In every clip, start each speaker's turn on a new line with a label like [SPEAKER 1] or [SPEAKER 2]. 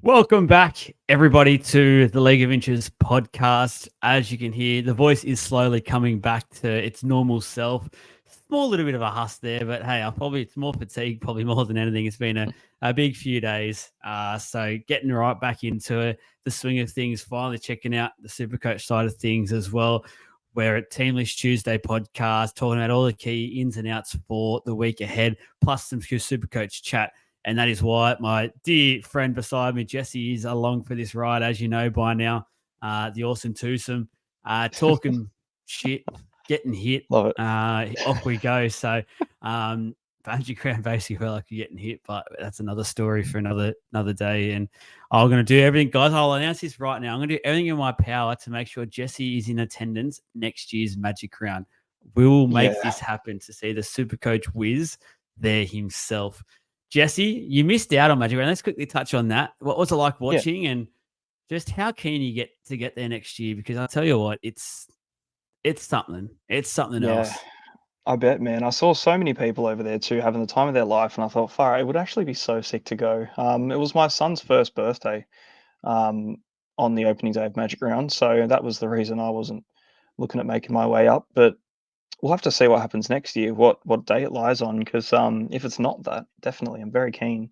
[SPEAKER 1] Welcome back, everybody, to the League of Inches podcast. As you can hear, the voice is slowly coming back to its normal self. Small little bit of a huss there, but hey, it's more fatigue, probably more than anything. It's been a big few days. So getting right back into the swing of things, finally checking out the Supercoach side of things as well. We're at Team List Tuesday podcast, talking about all the key ins and outs for the week ahead, plus some Supercoach chat. And that is why my dear friend beside me, Jesse, is along for this ride, as you know by now. The awesome twosome, talking shit, getting hit.
[SPEAKER 2] Love it.
[SPEAKER 1] Off we go. So, Bungee Crown basically felt like you're getting hit, but that's another story for another day. And I'm going to do everything, guys. I'll announce this right now. I'm going to do everything in my power to make sure Jesse is in attendance next year's Magic Round. We will make this happen to see the Supercoach whiz there himself. Jesse, you missed out on Magic Round. Let's quickly touch on that. What was it like watching, and just how keen you get to get there next year? Because I'll tell you what, it's something. It's something else.
[SPEAKER 2] I bet, man. I saw so many people over there too having the time of their life, and I thought, far, it would actually be so sick to go. It was my son's first birthday on the opening day of Magic Round, so that was the reason I wasn't looking at making my way up. But we'll have to see what happens next year, what day it lies on, because if it's not that, definitely, I'm very keen.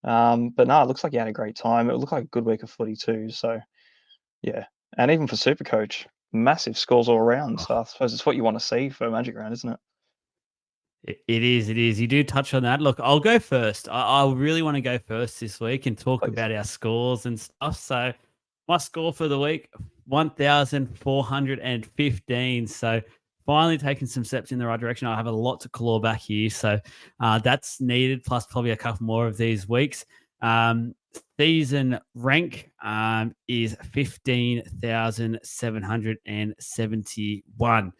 [SPEAKER 2] But no, it looks like you had a great time. It looked like a good week of footy too. So yeah, and even for Supercoach, massive scores all around. So I suppose it's what you want to see for Magic Round, isn't it?
[SPEAKER 1] It is. It is. You do touch on that. Look, I'll go first. I really want to go first this week and talk
[SPEAKER 2] Please.
[SPEAKER 1] about our scores and stuff. So my score for the week, 1,415. So finally taking some steps in the right direction. I have a lot to claw back here. So that's needed, plus probably a couple more of these weeks. Season rank is 15,771.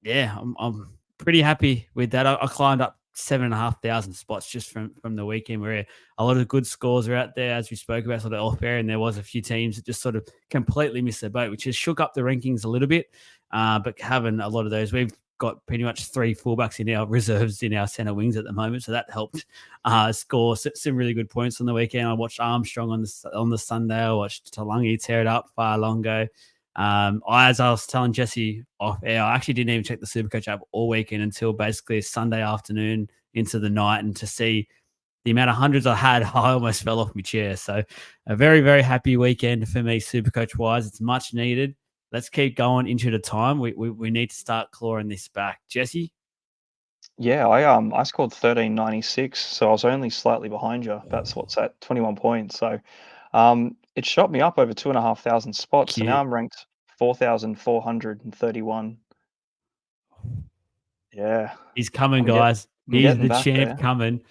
[SPEAKER 1] Yeah, I'm pretty happy with that. I climbed up 7,500 spots just from the weekend, where a lot of good scores are out there, as we spoke about sort of off air, and there was a few teams that just sort of completely missed their boat, which has shook up the rankings a little bit. But having a lot of those, we've got pretty much 3 fullbacks in our reserves in our centre wings at the moment, so that helped score some really good points on the weekend. I watched Armstrong on the Sunday. I watched Talangi tear it up, Farlongo. As I was telling Jesse off air, I actually didn't even check the Supercoach app all weekend until basically Sunday afternoon into the night, and to see the amount of hundreds I had, I almost fell off my chair. So a very, very happy weekend for me, Supercoach wise. It's much needed. Let's keep going into the time. We need to start clawing this back. Jesse?
[SPEAKER 2] Yeah, I scored 1396, so I was only slightly behind you. That's what's at 21 points. So it shot me up over 2,500 spots. So now
[SPEAKER 1] Cute.
[SPEAKER 2] I'm ranked 4,431. Yeah,
[SPEAKER 1] He's coming,
[SPEAKER 2] I'm get
[SPEAKER 1] guys.
[SPEAKER 2] I'm
[SPEAKER 1] He's
[SPEAKER 2] getting
[SPEAKER 1] the
[SPEAKER 2] back
[SPEAKER 1] champ
[SPEAKER 2] there.
[SPEAKER 1] coming.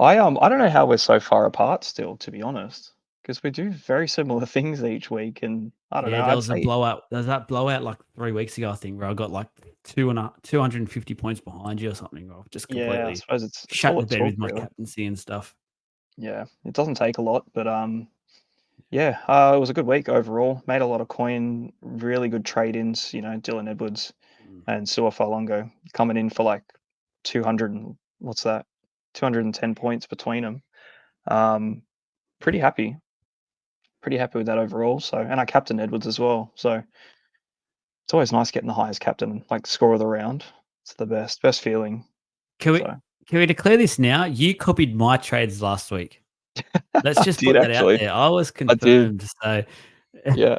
[SPEAKER 2] I don't know how we're so far apart still, to be honest, because we do very similar things each week, and I don't
[SPEAKER 1] Yeah,
[SPEAKER 2] know.
[SPEAKER 1] there
[SPEAKER 2] I'd
[SPEAKER 1] was a
[SPEAKER 2] say
[SPEAKER 1] blowout. There was that blowout like 3 weeks ago, I think, where I got like 250 points behind you or something. I just
[SPEAKER 2] yeah, I
[SPEAKER 1] completely
[SPEAKER 2] suppose it's
[SPEAKER 1] shut
[SPEAKER 2] all
[SPEAKER 1] the
[SPEAKER 2] it
[SPEAKER 1] bed
[SPEAKER 2] took,
[SPEAKER 1] with my
[SPEAKER 2] really.
[SPEAKER 1] captaincy and stuff.
[SPEAKER 2] Yeah, it doesn't take a lot, but yeah, it was a good week overall. Made a lot of coin, really good trade-ins. Dylan Edwards
[SPEAKER 1] Mm.
[SPEAKER 2] and Sua Falongo coming in for like 200 and what's that? 210 points between them. Um, pretty happy, with that overall. So, and I captain Edwards as well. So it's always nice getting the highest captain, like score of the round. It's the best feeling.
[SPEAKER 1] Can we
[SPEAKER 2] So
[SPEAKER 1] can we declare this now? You copied my trades last week. Let's
[SPEAKER 2] I
[SPEAKER 1] just
[SPEAKER 2] did
[SPEAKER 1] put that out
[SPEAKER 2] actually.
[SPEAKER 1] there. I was
[SPEAKER 2] I did.
[SPEAKER 1] confirmed, so
[SPEAKER 2] Yeah.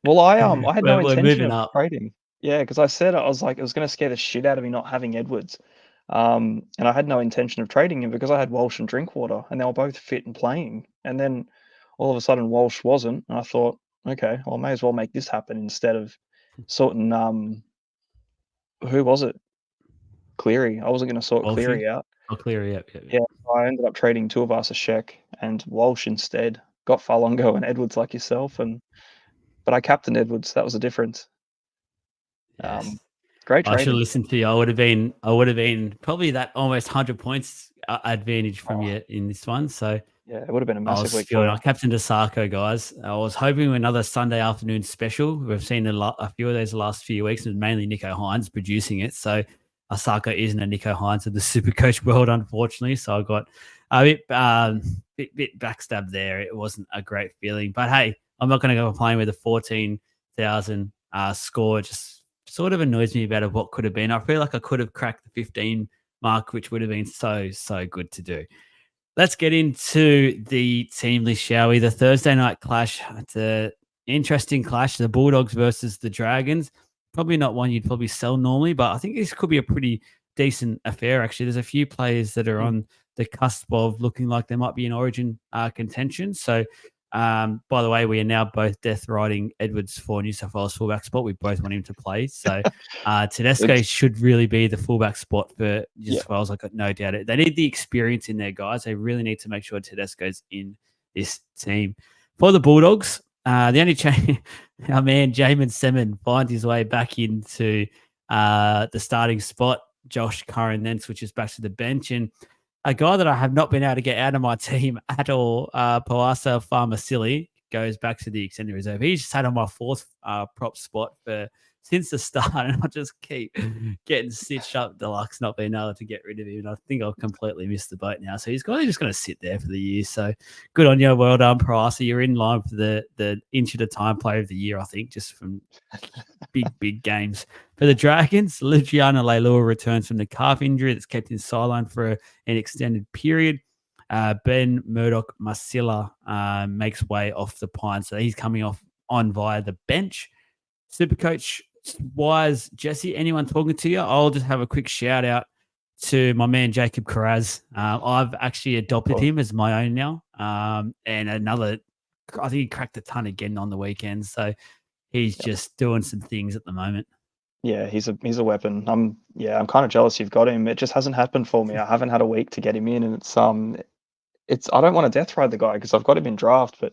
[SPEAKER 2] Well, I had no
[SPEAKER 1] we're
[SPEAKER 2] intention
[SPEAKER 1] moving
[SPEAKER 2] of
[SPEAKER 1] up.
[SPEAKER 2] trading. Yeah, because I said I was like it was going to scare the shit out of me not having Edwards, and I had no intention of trading him because I had Walsh and Drinkwater, and they were both fit and playing. And then all of a sudden Walsh wasn't, and I thought, okay, well, I may as well make this happen instead of sorting. Who was it? Cleary. I wasn't going to sort
[SPEAKER 1] Walshy.
[SPEAKER 2] Cleary out.
[SPEAKER 1] I'll clear it. Yep.
[SPEAKER 2] Yeah, so I ended up trading two of us a Sheck and Walsh instead. Got Falongo and Edwards like yourself, but I captained Edwards. That was the difference.
[SPEAKER 1] Yes.
[SPEAKER 2] Great
[SPEAKER 1] I should
[SPEAKER 2] trading.
[SPEAKER 1] listen to you. I would have been probably that almost 100 points advantage from
[SPEAKER 2] Oh,
[SPEAKER 1] you in this one. So
[SPEAKER 2] yeah, it would have been a
[SPEAKER 1] I
[SPEAKER 2] massive
[SPEAKER 1] was
[SPEAKER 2] week for
[SPEAKER 1] feeling
[SPEAKER 2] you.
[SPEAKER 1] I captained Asako, guys. I was hoping another Sunday afternoon special. We've seen a few of those the last few weeks, and mainly Nico Hines producing it. So Asako isn't a Nico Hines of the Supercoach world, unfortunately. So I got a bit backstab there. It wasn't a great feeling, but hey, I'm not going to go playing with a 14,000 score. It just sort of annoys me about what could have been. I feel like I could have cracked the 15 mark, which would have been so good to do. Let's get into the team list, shall we? The Thursday night clash. It's a interesting clash. The Bulldogs versus the Dragons. Probably not one you'd probably sell normally, but I think this could be a pretty decent affair. Actually, there's a few players that are
[SPEAKER 2] Mm.
[SPEAKER 1] on the cusp of looking like they might be in Origin contention. So, by the way, we are now both death riding Edwards for New South Wales fullback spot. We both want him to play. So, Tedesco
[SPEAKER 2] It's
[SPEAKER 1] should really be the fullback spot for New
[SPEAKER 2] yeah.
[SPEAKER 1] South Wales. I got no doubt it. They need the experience in there, guys. They really need to make sure Tedesco's in this team. For the Bulldogs, the only change, our man Jamin Semen finds his way back into the starting spot. Josh Curran then switches back to the bench, and a guy that I have not been able to get out of my team at all, Poasa Farmasili, goes back to the extended reserve. He's just had on my fourth prop spot since the start, and I just keep getting stitched up. Deluxe not being able to get rid of him, and I think I've completely missed the boat now. So he's just going to sit there for the year. So good on you, well done, Poasa. You're in line for the inch at a time player of the year, I think, just from big games. For the Dragons, Luciano Leilua returns from the calf injury that's kept him sidelined for an extended period. Ben Murdoch Masilla makes way off the pine, so he's coming off on via the bench. Supercoach wise, Jesse, anyone talking to you? I'll just have a quick shout out to my man Jacob Carraz. I've actually adopted him as my own now, and I think he cracked a ton again on the weekend. So he's just doing some things at the moment.
[SPEAKER 2] Yeah, he's a weapon. I'm kind of jealous you've got him. It just hasn't happened for me. I haven't had a week to get him in, and it's I don't want to death ride the guy because I've got him in draft, but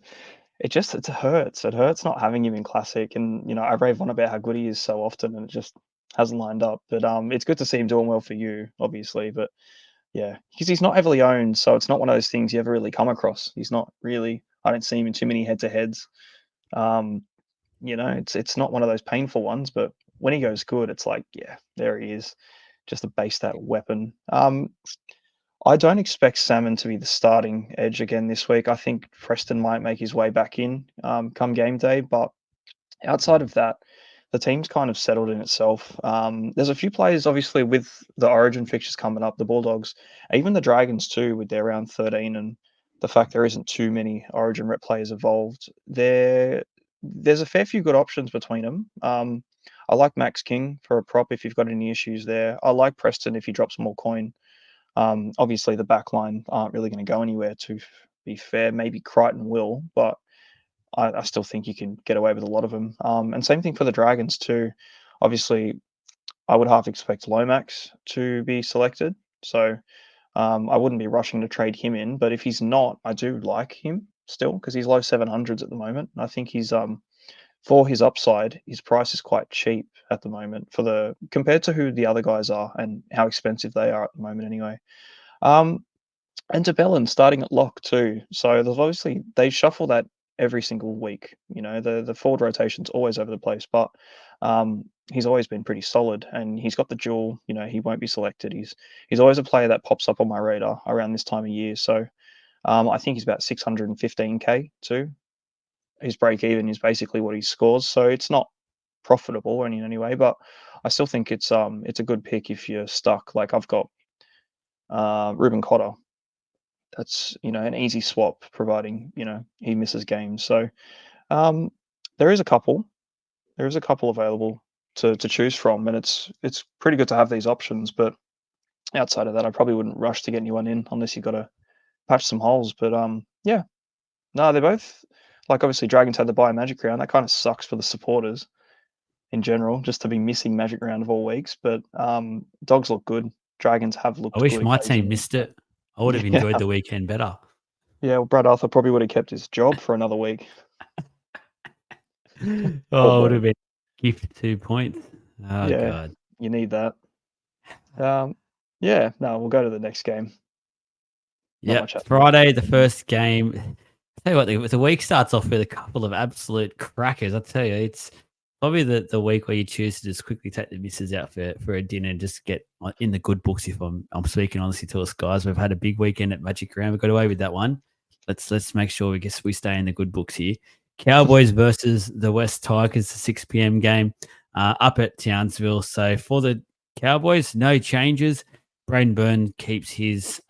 [SPEAKER 2] it hurts. It hurts not having him in classic, and I rave on about how good he is so often, and it just hasn't lined up. But it's good to see him doing well for you, obviously. But yeah, because he's not heavily owned, so it's not one of those things you ever really come across. He's not really. I don't see him in too many head to heads. Um, it's not one of those painful ones, but when he goes good, it's like, yeah, there he is, just a base that weapon. I don't expect Salmon to be the starting edge again this week. I think Preston might make his way back in come game day, but outside of that, the team's kind of settled in itself. There's a few players, obviously, with the Origin fixtures coming up, the Bulldogs, even the Dragons too, with their round 13, and the fact there isn't too many Origin rep players involved. There's a fair few good options between them. I like Max King for a prop if you've got any issues there. I like Preston if he drops more coin. Obviously, the back line aren't really going to go anywhere, to be fair. Maybe Crichton will, but I still think you can get away with a lot of them. And same thing for the Dragons too. Obviously, I would half expect Lomax to be selected. So I wouldn't be rushing to trade him in. But if he's not, I do like him still because he's low 700s at the moment. I think he's for his upside, his price is quite cheap at the moment compared to who the other guys are and how expensive they are at the moment anyway. And De Belin starting at lock too. So there's obviously they shuffle that every single week. The forward rotation's always over the place, but he's always been pretty solid, and he's got the dual. He won't be selected. He's always a player that pops up on my radar around this time of year. So I think he's about 615k too. His break even is basically what he scores, so it's not profitable in any way, but I still think it's a good pick if you're stuck. Like I've got Ruben Cotter. That's an easy swap, providing he misses games. So um, there is a couple. There is a couple available to choose from, and it's pretty good to have these options. But outside of that, I probably wouldn't rush to get anyone in unless you've got to patch some holes. But yeah, no, they're both like obviously Dragons had the buy Magic Round. That kind of sucks for the supporters in general, just to be missing Magic Round of all weeks. But Dogs look good. Dragons have
[SPEAKER 1] I
[SPEAKER 2] looked
[SPEAKER 1] wish
[SPEAKER 2] good
[SPEAKER 1] my team
[SPEAKER 2] occasionally.
[SPEAKER 1] missed it. I would have
[SPEAKER 2] Yeah,
[SPEAKER 1] enjoyed the weekend better.
[SPEAKER 2] yeah. Well, Brad Arthur probably would have kept his job for another week. Poor
[SPEAKER 1] Oh, it would have
[SPEAKER 2] bloke.
[SPEAKER 1] been gift 2 points. Oh
[SPEAKER 2] Yeah,
[SPEAKER 1] god.
[SPEAKER 2] you need that. Um, yeah. No, we'll go to the next game. Not
[SPEAKER 1] Yep.
[SPEAKER 2] much happening.
[SPEAKER 1] Friday, the first game. I tell you what, the week starts off with a couple of absolute crackers. I tell you, it's Probably the week where you choose to just quickly take the missus out for a dinner and just get in the good books. If I'm speaking honestly to us guys, we've had a big weekend at Magic Round. We got away with that one. Let's make sure we stay in the good books here. Cowboys versus the West Tigers, the 6 p.m. game up at Townsville. So for the Cowboys, no changes. Braden Byrne keeps his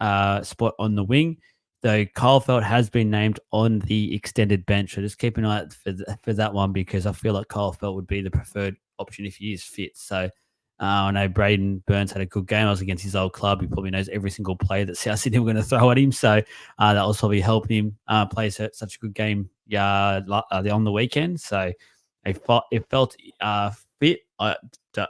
[SPEAKER 1] spot on the wing, though Kyle Felt has been named on the extended bench. So just keep an eye out for that one, because I feel like Kyle Felt would be the preferred option if he is fit. So I know Braden Burns had a good game. I was against his old club. He probably knows every single play that South Sydney were going to throw at him. So that was probably helping him play such a good game on the weekend. So it felt fit.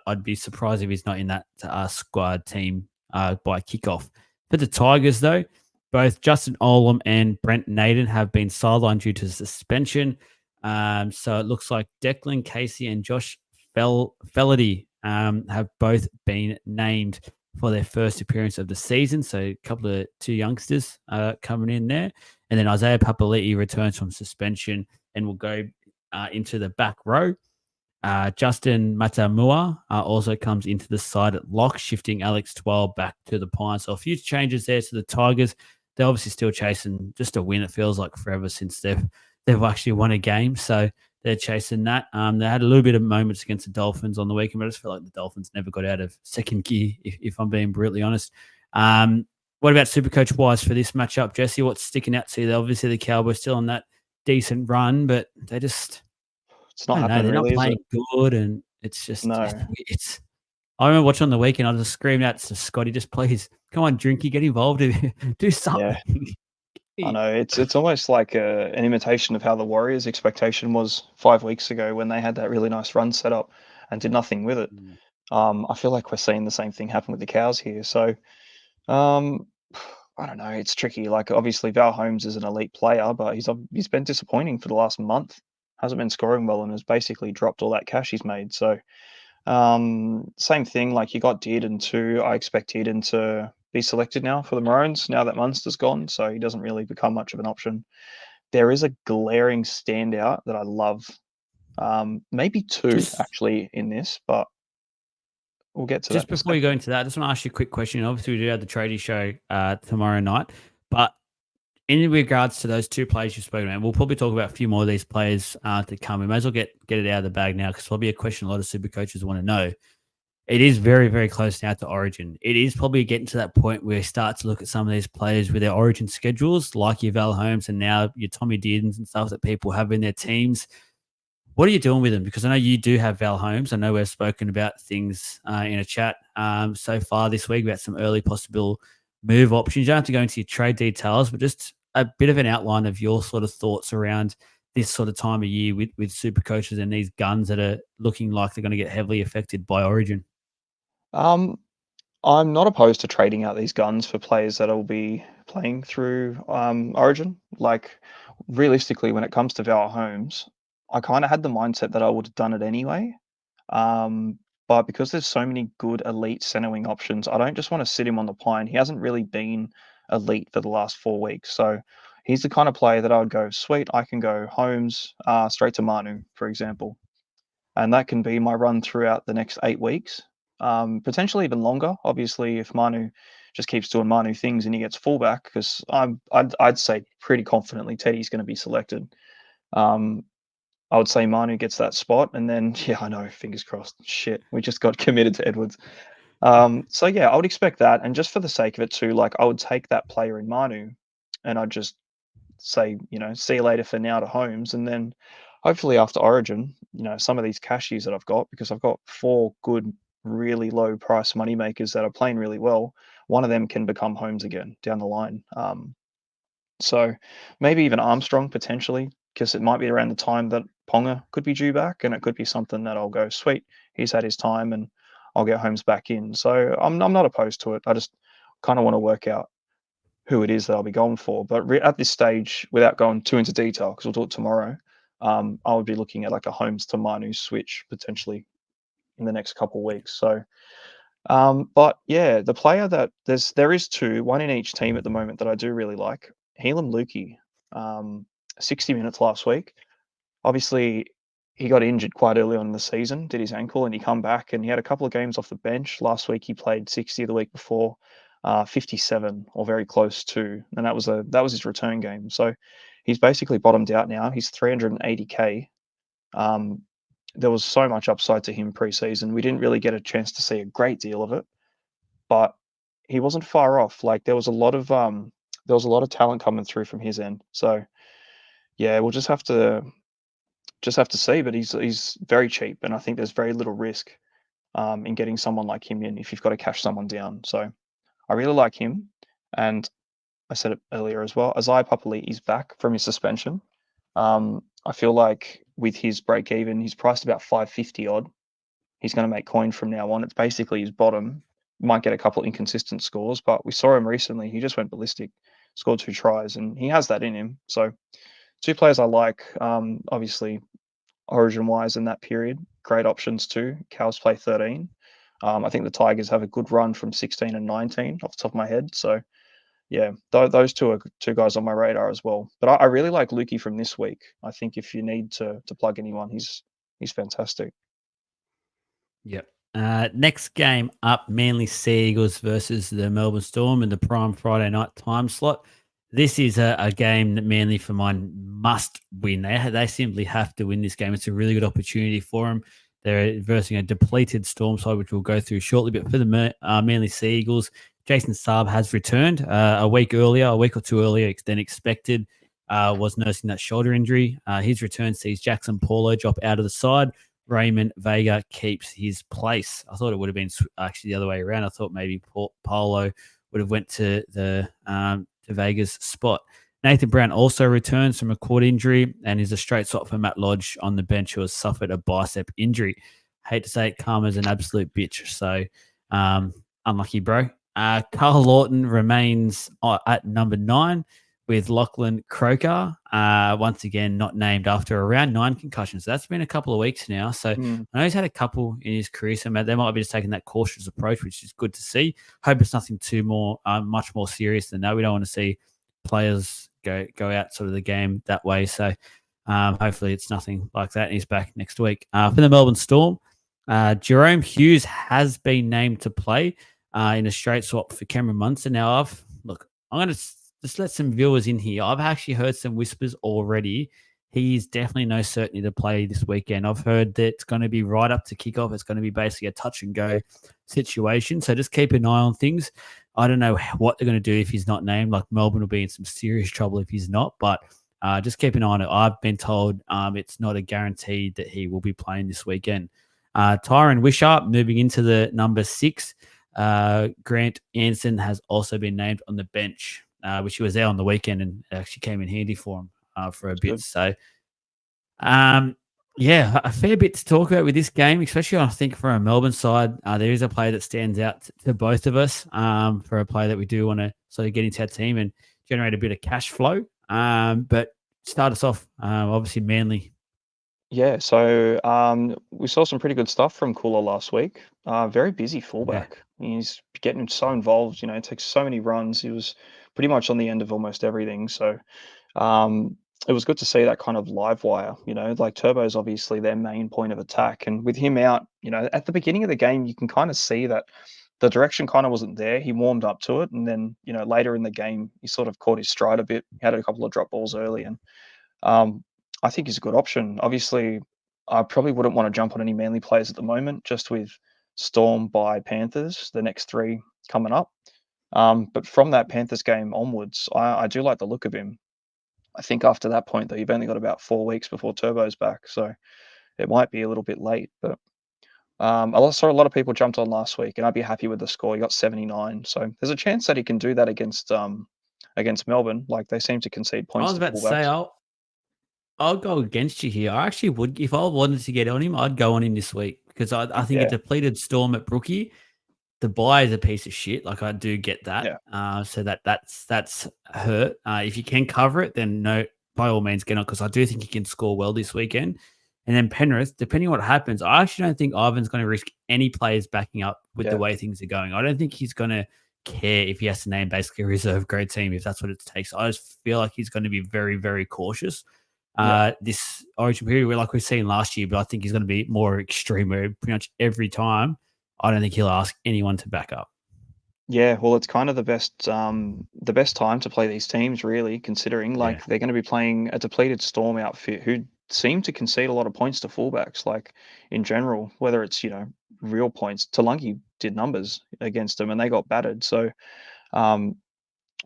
[SPEAKER 1] I'd be surprised if he's not in that squad team by kickoff. For the Tigers, though, both Justin Olam and Brent Naden have been sidelined due to suspension. So it looks like Declan Casey and Josh Felady have both been named for their first appearance of the season. So a couple of two youngsters coming in there. And then Isaiah Papali'i returns from suspension and will go into the back row. Justin Matamua also comes into the side at lock, shifting Alex 12 back to the Pines. So a few changes there to the Tigers. They're obviously still chasing just a win. It feels like forever since they've actually won a game. So they're chasing that. They had a little bit of moments against the Dolphins on the weekend, but I just feel like the Dolphins never got out of second gear, if I'm being brutally honest. What about Supercoach wise for this matchup, Jesse? What's sticking out to you? Obviously, the Cowboys still on that decent run, but they just
[SPEAKER 2] It's not
[SPEAKER 1] I don't know,
[SPEAKER 2] happening
[SPEAKER 1] they're not
[SPEAKER 2] really, is
[SPEAKER 1] playing
[SPEAKER 2] it?
[SPEAKER 1] good, and it's just
[SPEAKER 2] No.
[SPEAKER 1] it's I remember watching on the weekend, I just screamed out to Scotty, "Just please, come on, Drinky, get involved, do
[SPEAKER 2] Yeah.
[SPEAKER 1] something."
[SPEAKER 2] I know. It's almost like an imitation of how the Warriors' expectation was 5 weeks ago when they had that really nice run set up and did nothing with it.
[SPEAKER 1] Mm.
[SPEAKER 2] I feel like we're seeing the same thing happen with the Cows here. So, um, I don't know. It's tricky. Like, obviously, Val Holmes is an elite player, but he's been disappointing for the last month. Hasn't been scoring well and has basically dropped all that cash he's made. So, same thing. Like, you got Dearden too. I expect Dearden to be selected now for the Maroons now that Munster's gone, so he doesn't really become much of an option. There is a glaring standout that I love. Maybe two
[SPEAKER 1] Just
[SPEAKER 2] actually in this, but we'll get to that
[SPEAKER 1] just
[SPEAKER 2] in a
[SPEAKER 1] before you go
[SPEAKER 2] second.
[SPEAKER 1] into that, I just want to ask you a quick question. Obviously, we do have the tradie show tomorrow night, but in regards to those two players you've spoken about, we'll probably talk about a few more of these players to come. We may as well get it out of the bag now, because probably a question a lot of super coaches want to know. It is very, very close now to Origin. It is probably getting to that point where you start to look at some of these players with their Origin schedules, like your Val Holmes and now your Tommy Deardens and stuff that people have in their teams. What are you doing with them? Because I know you do have Val Holmes. I know we've spoken about things in a chat so far this week about some early possible move options. You don't have to go into your trade details, but just a bit of an outline of your sort of thoughts around this sort of time of year with super coaches and these guns that are looking like they're going to get heavily affected by Origin.
[SPEAKER 2] Um, I'm not opposed to trading out these guns for players that'll be playing through Origin. Like, realistically, when it comes to Val Holmes, I kind of had the mindset that I would have done it anyway. Um, but because there's so many good elite center wing options, I don't just want to sit him on the pine. He hasn't really been elite for the last 4 weeks. So he's the kind of player that I would go, sweet, I can go Holmes straight to Manu, for example. And that can be my run throughout the next 8 weeks, potentially even longer. Obviously, if Manu just keeps doing Manu things and he gets fullback, because I'd say pretty confidently Teddy's going to be selected. Um, I would say Manu gets that spot, and then yeah, I know, fingers crossed. Shit, we just got committed to Edwards. So yeah, I would expect that, and just for the sake of it too, like I would take that player in Manu, and I'd just say, see you later for now to Holmes, and then hopefully after Origin, some of these cashies that I've got, because I've got four good, really low price money makers that are playing really well. One of them can become Holmes again down the line. So maybe even Armstrong potentially, because it might be around the time that Ponga could be due back, and it could be something that I'll go, sweet, he's had his time, and I'll get Holmes back in. So I'm not opposed to it. I just kind of want to work out who it is that I'll be going for. But at this stage, without going too into detail, because we'll do it tomorrow, I would be looking at like a Holmes to Manu switch potentially in the next couple of weeks. So, but yeah, the player that there is two, one in each team at the moment that I do really like. Helam Lukey, 60 minutes last week. Obviously, he got injured quite early on in the season, did his ankle, and he come back and he had a couple of games off the bench. Last week he played 60, the week before 57 or very close to, and that was his return game. So he's basically bottomed out now. He's 380k. Um, there was so much upside to him preseason. We didn't really get a chance to see a great deal of it, but he wasn't far off. Like there was a lot of talent coming through from his end. So yeah, we'll just have to see. But he's very cheap, and I think there's very little risk in getting someone like him in if you've got to cash someone down. So I really like him, and I said it earlier as well. Isaiah Papali is back from his suspension. I feel like with his break even, he's priced about 550 odd. He's going to make coin from now on. It's basically his bottom. Might get a couple inconsistent scores, but we saw him recently. He just went ballistic, scored 2 tries, and he has that in him. So two players I like. Obviously, origin wise in that period, great options too. Cows play 13. I think the Tigers have a good run from 16 and 19 off the top of my head. So yeah, those two are two guys on my radar as well. But I really like Lukey from this week. I think if you need to plug anyone, he's fantastic.
[SPEAKER 1] Yep. Next game up, Manly Sea Eagles versus the Melbourne Storm in the prime Friday night time slot. This is a game that Manly, for mine, must win. They simply have to win this game. It's a really good opportunity for them. They're versing a depleted Storm side, which we'll go through shortly. But for the Manly Sea Eagles, Jason Saab has returned a week or two earlier than expected. Was nursing that shoulder injury. His return sees Jackson Paulo drop out of the side. Raymond Vega keeps his place. I thought it would have been actually the other way around. I thought maybe Paulo would have went to the to Vega's spot. Nathan Brown also returns from a quad injury and is a straight swap for Matt Lodge on the bench, who has suffered a bicep injury. Hate to say it, Karma's an absolute bitch. So unlucky, bro. Carl Lawton remains at number 9 with Lachlan Croker, once again not named after around 9 concussions. So that's been a couple of weeks now. So
[SPEAKER 2] Mm.
[SPEAKER 1] I know he's had a couple in his career, so they might be just taking that cautious approach, which is good to see. Hope it's nothing much more serious than that. We don't want to see players go out sort of the game that way. So hopefully it's nothing like that. And he's back next week. For the Melbourne Storm, Jerome Hughes has been named to play in a straight swap for Cameron Munster. Now, I'm going to just let some viewers in here. I've actually heard some whispers already. He's definitely no certainty to play this weekend. I've heard that it's going to be right up to kickoff. It's going to be basically a touch and go situation. So just keep an eye on things. I don't know what they're going to do if he's not named. Like Melbourne will be in some serious trouble if he's not. But just keep an eye on it. I've been told it's not a guarantee that he will be playing this weekend. Tyron Wishart moving into the number 6. Grant Anderson has also been named on the bench, which he was there on the weekend and actually came in handy for him for a bit.
[SPEAKER 2] Good.
[SPEAKER 1] So, yeah, a fair bit to talk about with this game, especially I think for a Melbourne side. There is a player that stands out to both of us for a player that we do want to sort of get into our team and generate a bit of cash flow. But start us off, obviously Manly.
[SPEAKER 2] Yeah, so we saw some pretty good stuff from Kula last week. Very busy
[SPEAKER 1] Yeah.
[SPEAKER 2] fullback. He's getting so involved. Takes so many runs. He was pretty much on the end of almost everything. So it was good to see that kind of live wire. Like Turbo's obviously their main point of attack, and with him out, at the beginning of the game, you can kind of see that the direction kind of wasn't there. He warmed up to it, and then later in the game, he sort of caught his stride a bit. He had a couple of drop balls early, and um, I think he's a good option. Obviously, I probably wouldn't want to jump on any Manly players at the moment, just with Storm by Panthers, the next 3 coming up. But from that Panthers game onwards, I do like the look of him. I think after that point, though, you've only got about 4 weeks before Turbo's back, so it might be a little bit late. But I saw a lot of people jumped on last week, and I'd be happy with the score. He got 79, so there's a chance that he can do that against Melbourne. Like they seem to concede
[SPEAKER 1] I
[SPEAKER 2] points
[SPEAKER 1] was
[SPEAKER 2] to
[SPEAKER 1] about to say,
[SPEAKER 2] fullbacks.
[SPEAKER 1] I'll go against you here. I actually would, if I wanted to get on him, I'd go on him this week because I think a
[SPEAKER 2] Yeah,
[SPEAKER 1] depleted Storm at Brookie, the buy is a piece of shit. Like I do get that.
[SPEAKER 2] yeah,
[SPEAKER 1] So that's hurt. If you can cover it, then no, by all means get on because I do think he can score well this weekend. And then Penrith, depending on what happens, I actually don't think Ivan's going to risk any players backing up with the
[SPEAKER 2] yeah.
[SPEAKER 1] way things are going. I don't think he's going to care if he has to name basically a reserve grade team if that's what it takes. I just feel like he's going to be very, very cautious.
[SPEAKER 2] Yeah.
[SPEAKER 1] this Origin period, where like we've seen last year, but I think he's going to be more extreme, where pretty much every time, I don't think he'll ask anyone to back up.
[SPEAKER 2] Yeah, well, it's kind of the best time to play these teams, really, considering
[SPEAKER 1] Yeah.
[SPEAKER 2] like they're going to be playing a depleted Storm outfit who seem to concede a lot of points to fullbacks. Like in general, whether it's real points, Talangi did numbers against them and they got battered. So um,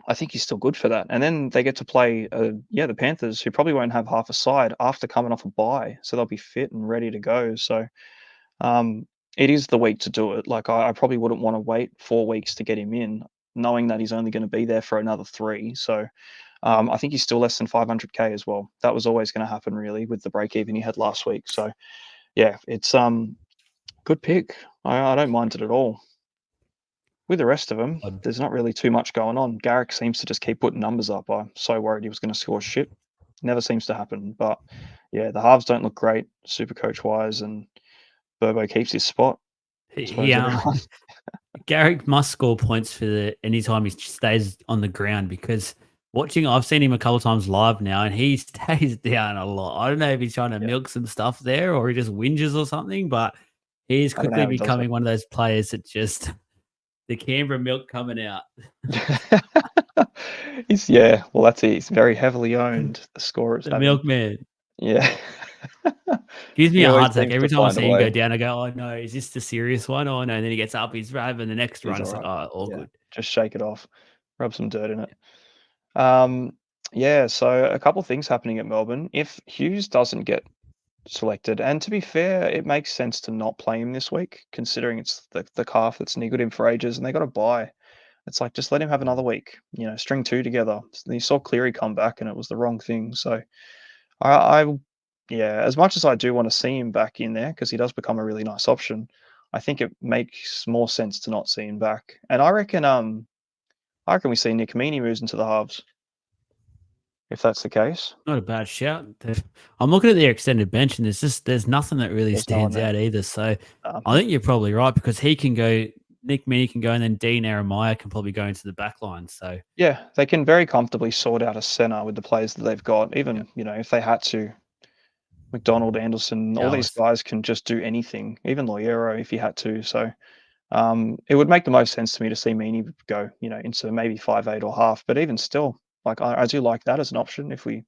[SPEAKER 2] I think he's still good for that. And then they get to play, the Panthers, who probably won't have half a side after coming off a bye, so they'll be fit and ready to go. So um, it is the week to do it. Like I probably wouldn't want to wait 4 weeks to get him in, knowing that he's only going to be there for another three. So I think he's still less than 500k as well. That was always going to happen, really, with the break even he had last week. So yeah, it's good pick. I don't mind it at all. With the rest of them,
[SPEAKER 1] I'd-
[SPEAKER 2] there's not really too much going on. Garrick seems to just keep putting numbers up. I'm so worried he was going to score shit. Never seems to happen. But yeah, the halves don't look great, super coach wise, and Burbo keeps his spot. I
[SPEAKER 1] he
[SPEAKER 2] suppose everyone.
[SPEAKER 1] Garrick must score points for the anytime he stays on the ground, because watching, I've seen him a couple times live now, and he stays down a lot. I don't know if he's trying to
[SPEAKER 2] Yeah,
[SPEAKER 1] milk some stuff there or he just whinges or something, but he's
[SPEAKER 2] I don't know
[SPEAKER 1] quickly
[SPEAKER 2] how he does
[SPEAKER 1] becoming one of those players that just the Canberra milk coming out.
[SPEAKER 2] it. Yeah, well, that's it. He's very heavily owned. The scorers
[SPEAKER 1] The
[SPEAKER 2] have him.
[SPEAKER 1] milkman.
[SPEAKER 2] Yeah.
[SPEAKER 1] Gives me
[SPEAKER 2] He
[SPEAKER 1] a
[SPEAKER 2] always
[SPEAKER 1] heart attack
[SPEAKER 2] seems to
[SPEAKER 1] every time I
[SPEAKER 2] find a
[SPEAKER 1] see him go
[SPEAKER 2] way.
[SPEAKER 1] down. I go, "Oh no, is this the serious one?" Oh no, and then he gets up, he's having the next
[SPEAKER 2] He's
[SPEAKER 1] run.
[SPEAKER 2] all
[SPEAKER 1] It's like,
[SPEAKER 2] right.
[SPEAKER 1] oh, all
[SPEAKER 2] Yeah,
[SPEAKER 1] good.
[SPEAKER 2] just shake it off, rub some dirt in it. Um, yeah, so a couple things happening at Melbourne. If Hughes doesn't get selected, and to be fair, it makes sense to not play him this week, considering it's the calf that's niggled him for ages, and they got to buy. It's like just let him have another
[SPEAKER 1] Mm.
[SPEAKER 2] week. String two together. You saw Cleary come back, and it was the wrong thing. So I yeah, as much as I do want to see him back in there because he does become a really nice option, I think it makes more sense to not see him back. And I reckon we see Nick Meaney moves into the halves if that's the case.
[SPEAKER 1] Not a bad shout. I'm looking at their extended bench, and there's nothing that really
[SPEAKER 2] There's no one
[SPEAKER 1] stands
[SPEAKER 2] there.
[SPEAKER 1] out either. So
[SPEAKER 2] Um,
[SPEAKER 1] I think you're probably right, because he can go, Nick Meaney can go, and then Dean Aramaya can probably go into the back line. So
[SPEAKER 2] yeah, they can very comfortably sort out a center with the players that they've got.
[SPEAKER 1] yeah,
[SPEAKER 2] Even if they had to, McDonald, Anderson, all these
[SPEAKER 1] Dallas.
[SPEAKER 2] guys can just do anything. Even Loyero if he had to. So it would make the most sense to me to see Meany go, into maybe 5'8" or half. But even still, like I do like that as an option if we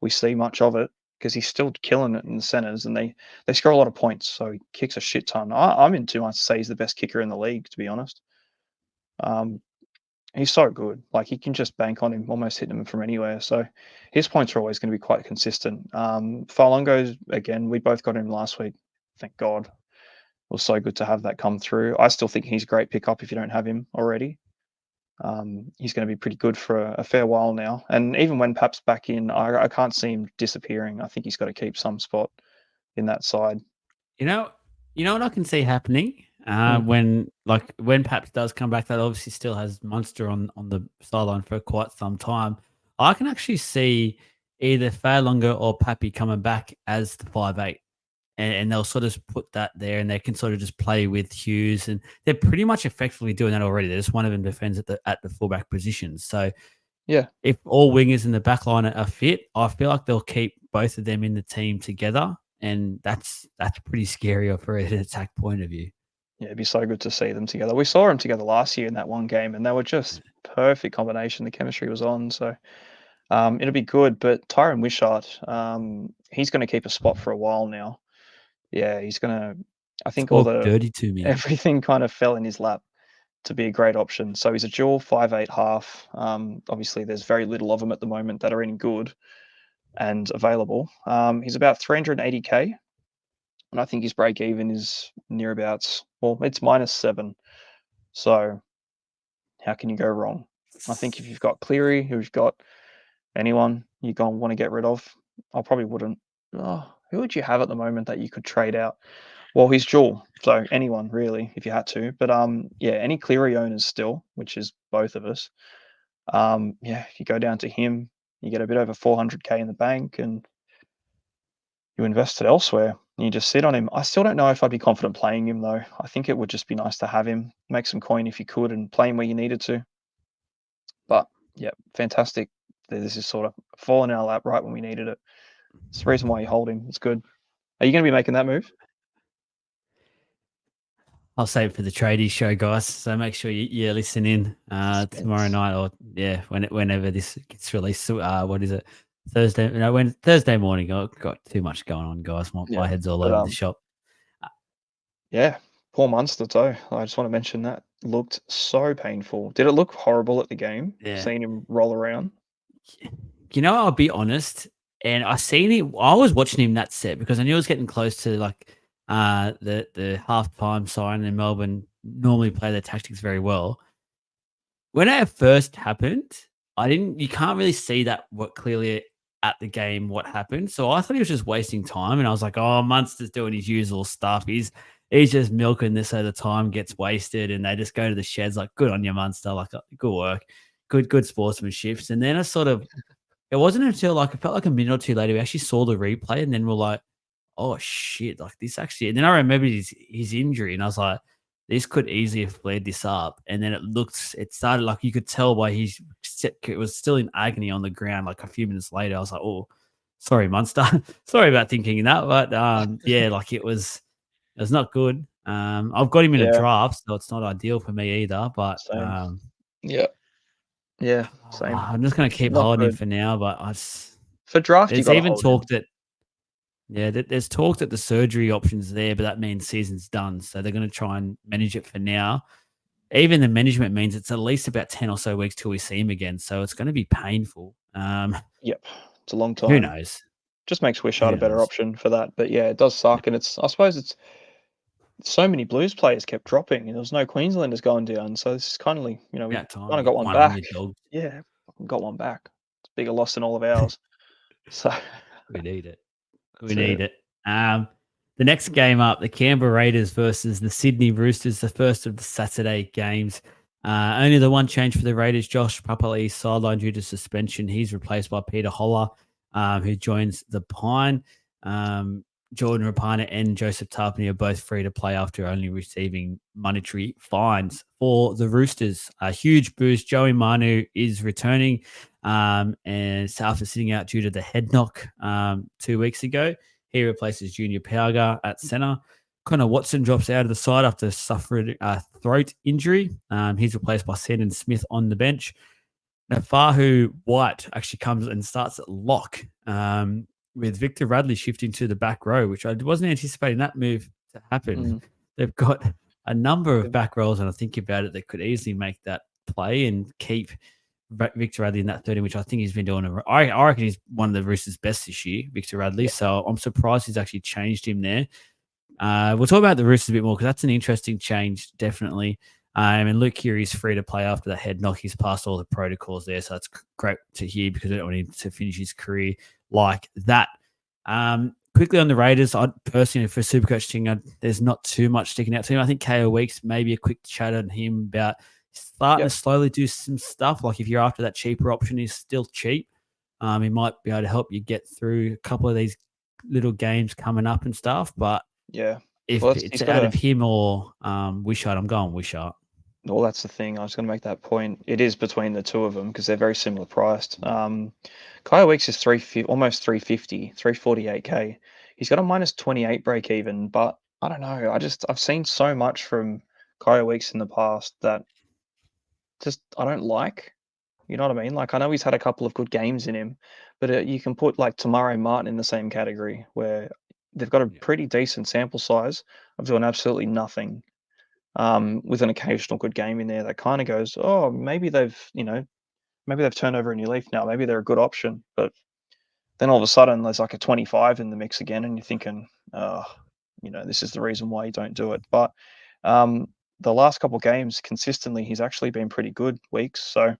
[SPEAKER 2] see much of it because he's still killing it in the centers and they score a lot of points. So he kicks a shit ton. I'm in 2 months to say he's the best kicker in the league, to be honest. Um, he's so good. Like you can just bank on him, almost hitting him from anywhere. So his points are always going to be quite consistent. Farlongo's again, we both got him last week. Thank God. It was so good to have that come through. I still think he's a great pickup if you don't have him already. He's going to be pretty good for a fair while now. And even when Pap's back in, I can't see him disappearing. I think he's got to keep some spot in that side.
[SPEAKER 1] You know, you know what I can see happening,
[SPEAKER 2] Mm,
[SPEAKER 1] when Paps does come back, that obviously still has Munster on the sideline for quite some time. I can actually see either Fairlonger or Pappy coming back as the 5'8", and they'll sort of put that there, and they can sort of just play with Hughes, and they're pretty much effectively doing that already. They're just one of them defends at the fullback position. So
[SPEAKER 2] yeah,
[SPEAKER 1] if all wingers in the back line are fit, I feel like they'll keep both of them in the team together, and that's pretty scary for an attack point of view.
[SPEAKER 2] yeah, it'd be so good to see them together. We saw them together last year in that one game, and they were just perfect combination. The chemistry was on, so it'll be good. But Tyron Wishart, he's going to keep a spot for a while now. Yeah, he's going to. I think all
[SPEAKER 1] Talk
[SPEAKER 2] the
[SPEAKER 1] dirty to me.
[SPEAKER 2] everything kind of fell in his lap to be a great option. So he's a dual 5'8" half. Obviously, there's very little of them at the moment that are any good and available. He's about 380k, and I think his break even is near about, well, it's -7. So how can you go wrong? I think if you've got Cleary, who's got anyone you're going to want to get rid of, I probably wouldn't. Oh, who would you have at the moment that you could trade out? Well, he's dual, so anyone really, if you had to. But yeah, any Cleary owners still, which is both of us. Yeah, if you go down to him, you get a bit over 400k in the bank, and you invest it elsewhere. And you just sit on him. I still don't know if I'd be confident playing him though. I think it would just be nice to have him, make some coin if you could, and play him where you needed to. But yeah, fantastic. This is sort of falling in our lap right when we needed it. It's the reason why you hold him. It's good. Are you going to be making that move?
[SPEAKER 1] I'll save it for the tradies show, guys. So make sure you listen in tomorrow
[SPEAKER 2] Suspense.
[SPEAKER 1] night, or whenever this gets released. So, what is it? Thursday? No, when Thursday morning. I've got too much going on, guys. My
[SPEAKER 2] Yeah,
[SPEAKER 1] head's all
[SPEAKER 2] but
[SPEAKER 1] over the shop.
[SPEAKER 2] yeah, poor Munster too. I just want to mention that looked so painful. Did it look horrible at the game?
[SPEAKER 1] Yeah.
[SPEAKER 2] Seeing him roll around.
[SPEAKER 1] I'll be honest, and I seen it. I was watching him that set because I knew it was getting close to like the halftime siren, and Melbourne normally play their tactics very well. When it first happened, I didn't you can't really see that what clearly at the game what happened. So I thought he was just wasting time, and I was like, "Oh, Munster's doing his usual stuff. He's just milking this so the time gets wasted," and they just go to the sheds like, "Good on you, Munster. Like, good work, good sportsmanship." And then I sort of it wasn't until like it felt like a minute or two later we actually saw the replay, and then we're like, "Oh shit!" Like this actually. And then I remembered his injury, and I was like, "This could easily have flared this up." And then it started like you could tell by it was still in agony on the ground. Like a few minutes later, I was like, "Oh, sorry, Munster. Sorry about thinking that." But yeah, like it was not good. I've got him in a
[SPEAKER 2] Yeah,
[SPEAKER 1] draft, so it's not ideal for me either. But
[SPEAKER 2] same. Yeah, yeah, same.
[SPEAKER 1] I'm just gonna keep
[SPEAKER 2] Not
[SPEAKER 1] holding him
[SPEAKER 2] good.
[SPEAKER 1] for now. But I just,
[SPEAKER 2] For draft, you
[SPEAKER 1] there's
[SPEAKER 2] got to
[SPEAKER 1] even
[SPEAKER 2] hold
[SPEAKER 1] talk
[SPEAKER 2] him.
[SPEAKER 1] that yeah, there's talk that the surgery option's there, but that means season's done. So they're going to try and manage it for now. Even the management means it's at least about 10 or so weeks till we see him again. So it's going to be painful.
[SPEAKER 2] Yep, it's a long
[SPEAKER 1] Who
[SPEAKER 2] time.
[SPEAKER 1] knows?
[SPEAKER 2] Just makes Wishart
[SPEAKER 1] Who
[SPEAKER 2] a better
[SPEAKER 1] knows?
[SPEAKER 2] option for that. But yeah, it does
[SPEAKER 1] Yeah,
[SPEAKER 2] suck, and I suppose it's so many Blues players kept dropping, and there was no Queenslanders going down. So this is kind of like, we
[SPEAKER 1] about time
[SPEAKER 2] kind
[SPEAKER 1] to
[SPEAKER 2] of got
[SPEAKER 1] get
[SPEAKER 2] one
[SPEAKER 1] one on
[SPEAKER 2] back.
[SPEAKER 1] your dog.
[SPEAKER 2] Yeah, fucking got one back. It's a bigger loss than all of ours. So
[SPEAKER 1] We need it. We
[SPEAKER 2] that's
[SPEAKER 1] need
[SPEAKER 2] it.
[SPEAKER 1] it. The next game up, the Canberra Raiders versus the Sydney Roosters, the first of the Saturday games. Only the one change for the Raiders, Josh Papali'i sidelined due to suspension. He's replaced by Peter Holler, who joins the Pine. Um, Jordan Rapana and Joseph Tarpany are both free to play after only receiving monetary fines. For the Roosters, a huge boost. Joey Manu is returning, and after sitting out due to the head knock 2 weeks ago, he replaces Junior Pauga at centre. Connor Watson drops out of the side after suffering a throat injury. He's replaced by Sandon Smith on the bench. Now, Fahu White actually comes and starts at lock, with Victor Radley shifting to the back row, which I wasn't anticipating that move to happen.
[SPEAKER 2] Mm.
[SPEAKER 1] They've got a number of back rows, and I think about it, they could easily make that play and keep Victor Radley in that 30, which I think he's been doing. I reckon he's one of the Roosters' best this year, Victor Radley.
[SPEAKER 2] Yeah,
[SPEAKER 1] So I'm surprised he's actually changed him there. We'll talk about the Roosters a bit more because that's an interesting change, definitely. And Luke Keary's free to play after the head knock. He's passed all the protocols there, so that's great to hear because I don't want him to finish his career like that. Quickly on the Raiders, I personally, for Supercoach thing, there's not too much sticking out to him. I think KO Weeks, maybe a quick chat on him about starting to
[SPEAKER 2] yep,
[SPEAKER 1] slowly do some stuff. Like if you're after that cheaper option, he's still cheap. He might be able to help you get through a couple of these little games coming up and stuff. But
[SPEAKER 2] yeah.
[SPEAKER 1] if
[SPEAKER 2] Well,
[SPEAKER 1] it's
[SPEAKER 2] he's got
[SPEAKER 1] out
[SPEAKER 2] a.
[SPEAKER 1] of him or Wishart, I'm going Wishart.
[SPEAKER 2] Well, that's the thing. I was going to make that point. It is between the two of them because they're very similar priced. Kyle Weeks is almost 350, 348k. He's got a minus 28 break even, but I don't know. I've seen so much from Kyle Weeks in the past that just I don't like. You know what I mean? Like I know he's had a couple of good games in him, but you can put like Tamaro Martin in the same category where they've got a
[SPEAKER 1] Yeah.
[SPEAKER 2] pretty decent sample size of doing absolutely nothing, with an occasional good game in there that kind of goes, oh, maybe they've turned over a new leaf now. Maybe they're a good option. But then all of a sudden, there's like a 25 in the mix again, and you're thinking, oh, this is the reason why you don't do it. But um, the last couple of games, consistently, he's actually been pretty good weeks. So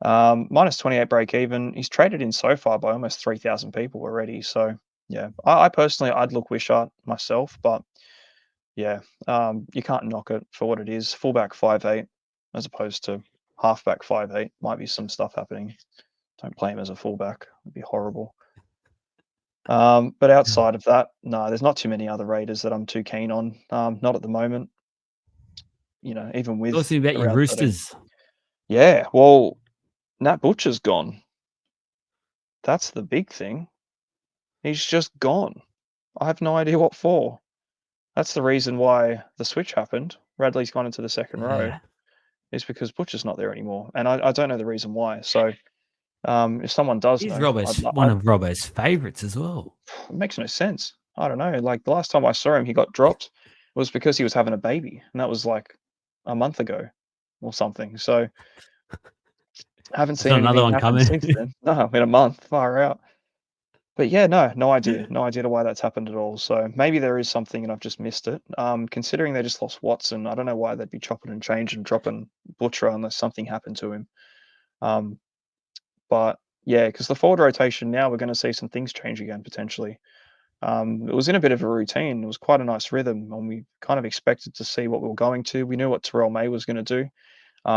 [SPEAKER 2] minus 28 break even. He's traded in so far by almost 3,000 people already. So yeah, I personally, I'd look Wishart myself, but yeah, you can't knock it for what it is. Fullback 5'8", as opposed to halfback 5'8". Might be some stuff happening. Don't play him as a fullback. It'd be horrible. But outside of that, no, there's not too many other Raiders that I'm too keen on. Not at the moment. Even
[SPEAKER 1] Talk
[SPEAKER 2] with
[SPEAKER 1] to me about your
[SPEAKER 2] around 13.
[SPEAKER 1] Roosters.
[SPEAKER 2] Yeah, well, Nat Butcher's gone. That's the big thing. He's just gone. I have no idea what for. That's the reason why the switch happened. Radley's gone into the second row,
[SPEAKER 1] Yeah.
[SPEAKER 2] is because Butcher's not there anymore, and I don't know the reason why. So, if someone does
[SPEAKER 1] He's
[SPEAKER 2] know,
[SPEAKER 1] One of Robbo's favourites as well.
[SPEAKER 2] it makes no sense. I don't know. Like the last time I saw him, he got dropped was because he was having a baby, and that was like a month ago or something. So I haven't
[SPEAKER 1] There's
[SPEAKER 2] seen
[SPEAKER 1] not another
[SPEAKER 2] anything
[SPEAKER 1] one
[SPEAKER 2] happen
[SPEAKER 1] coming.
[SPEAKER 2] since then. No, in a month, far out. But yeah, no idea, no idea to why that's happened at all. So maybe there is something and I've just missed it. Considering they just lost Watson, I don't know why they'd be chopping and changing, dropping Butcher unless something happened to him. Um, but yeah, because the forward rotation now we're going to see some things change again potentially. It was in a bit of a routine. It was quite a nice rhythm, and we kind of expected to see what we were going to. We knew what Terrell May was going to do.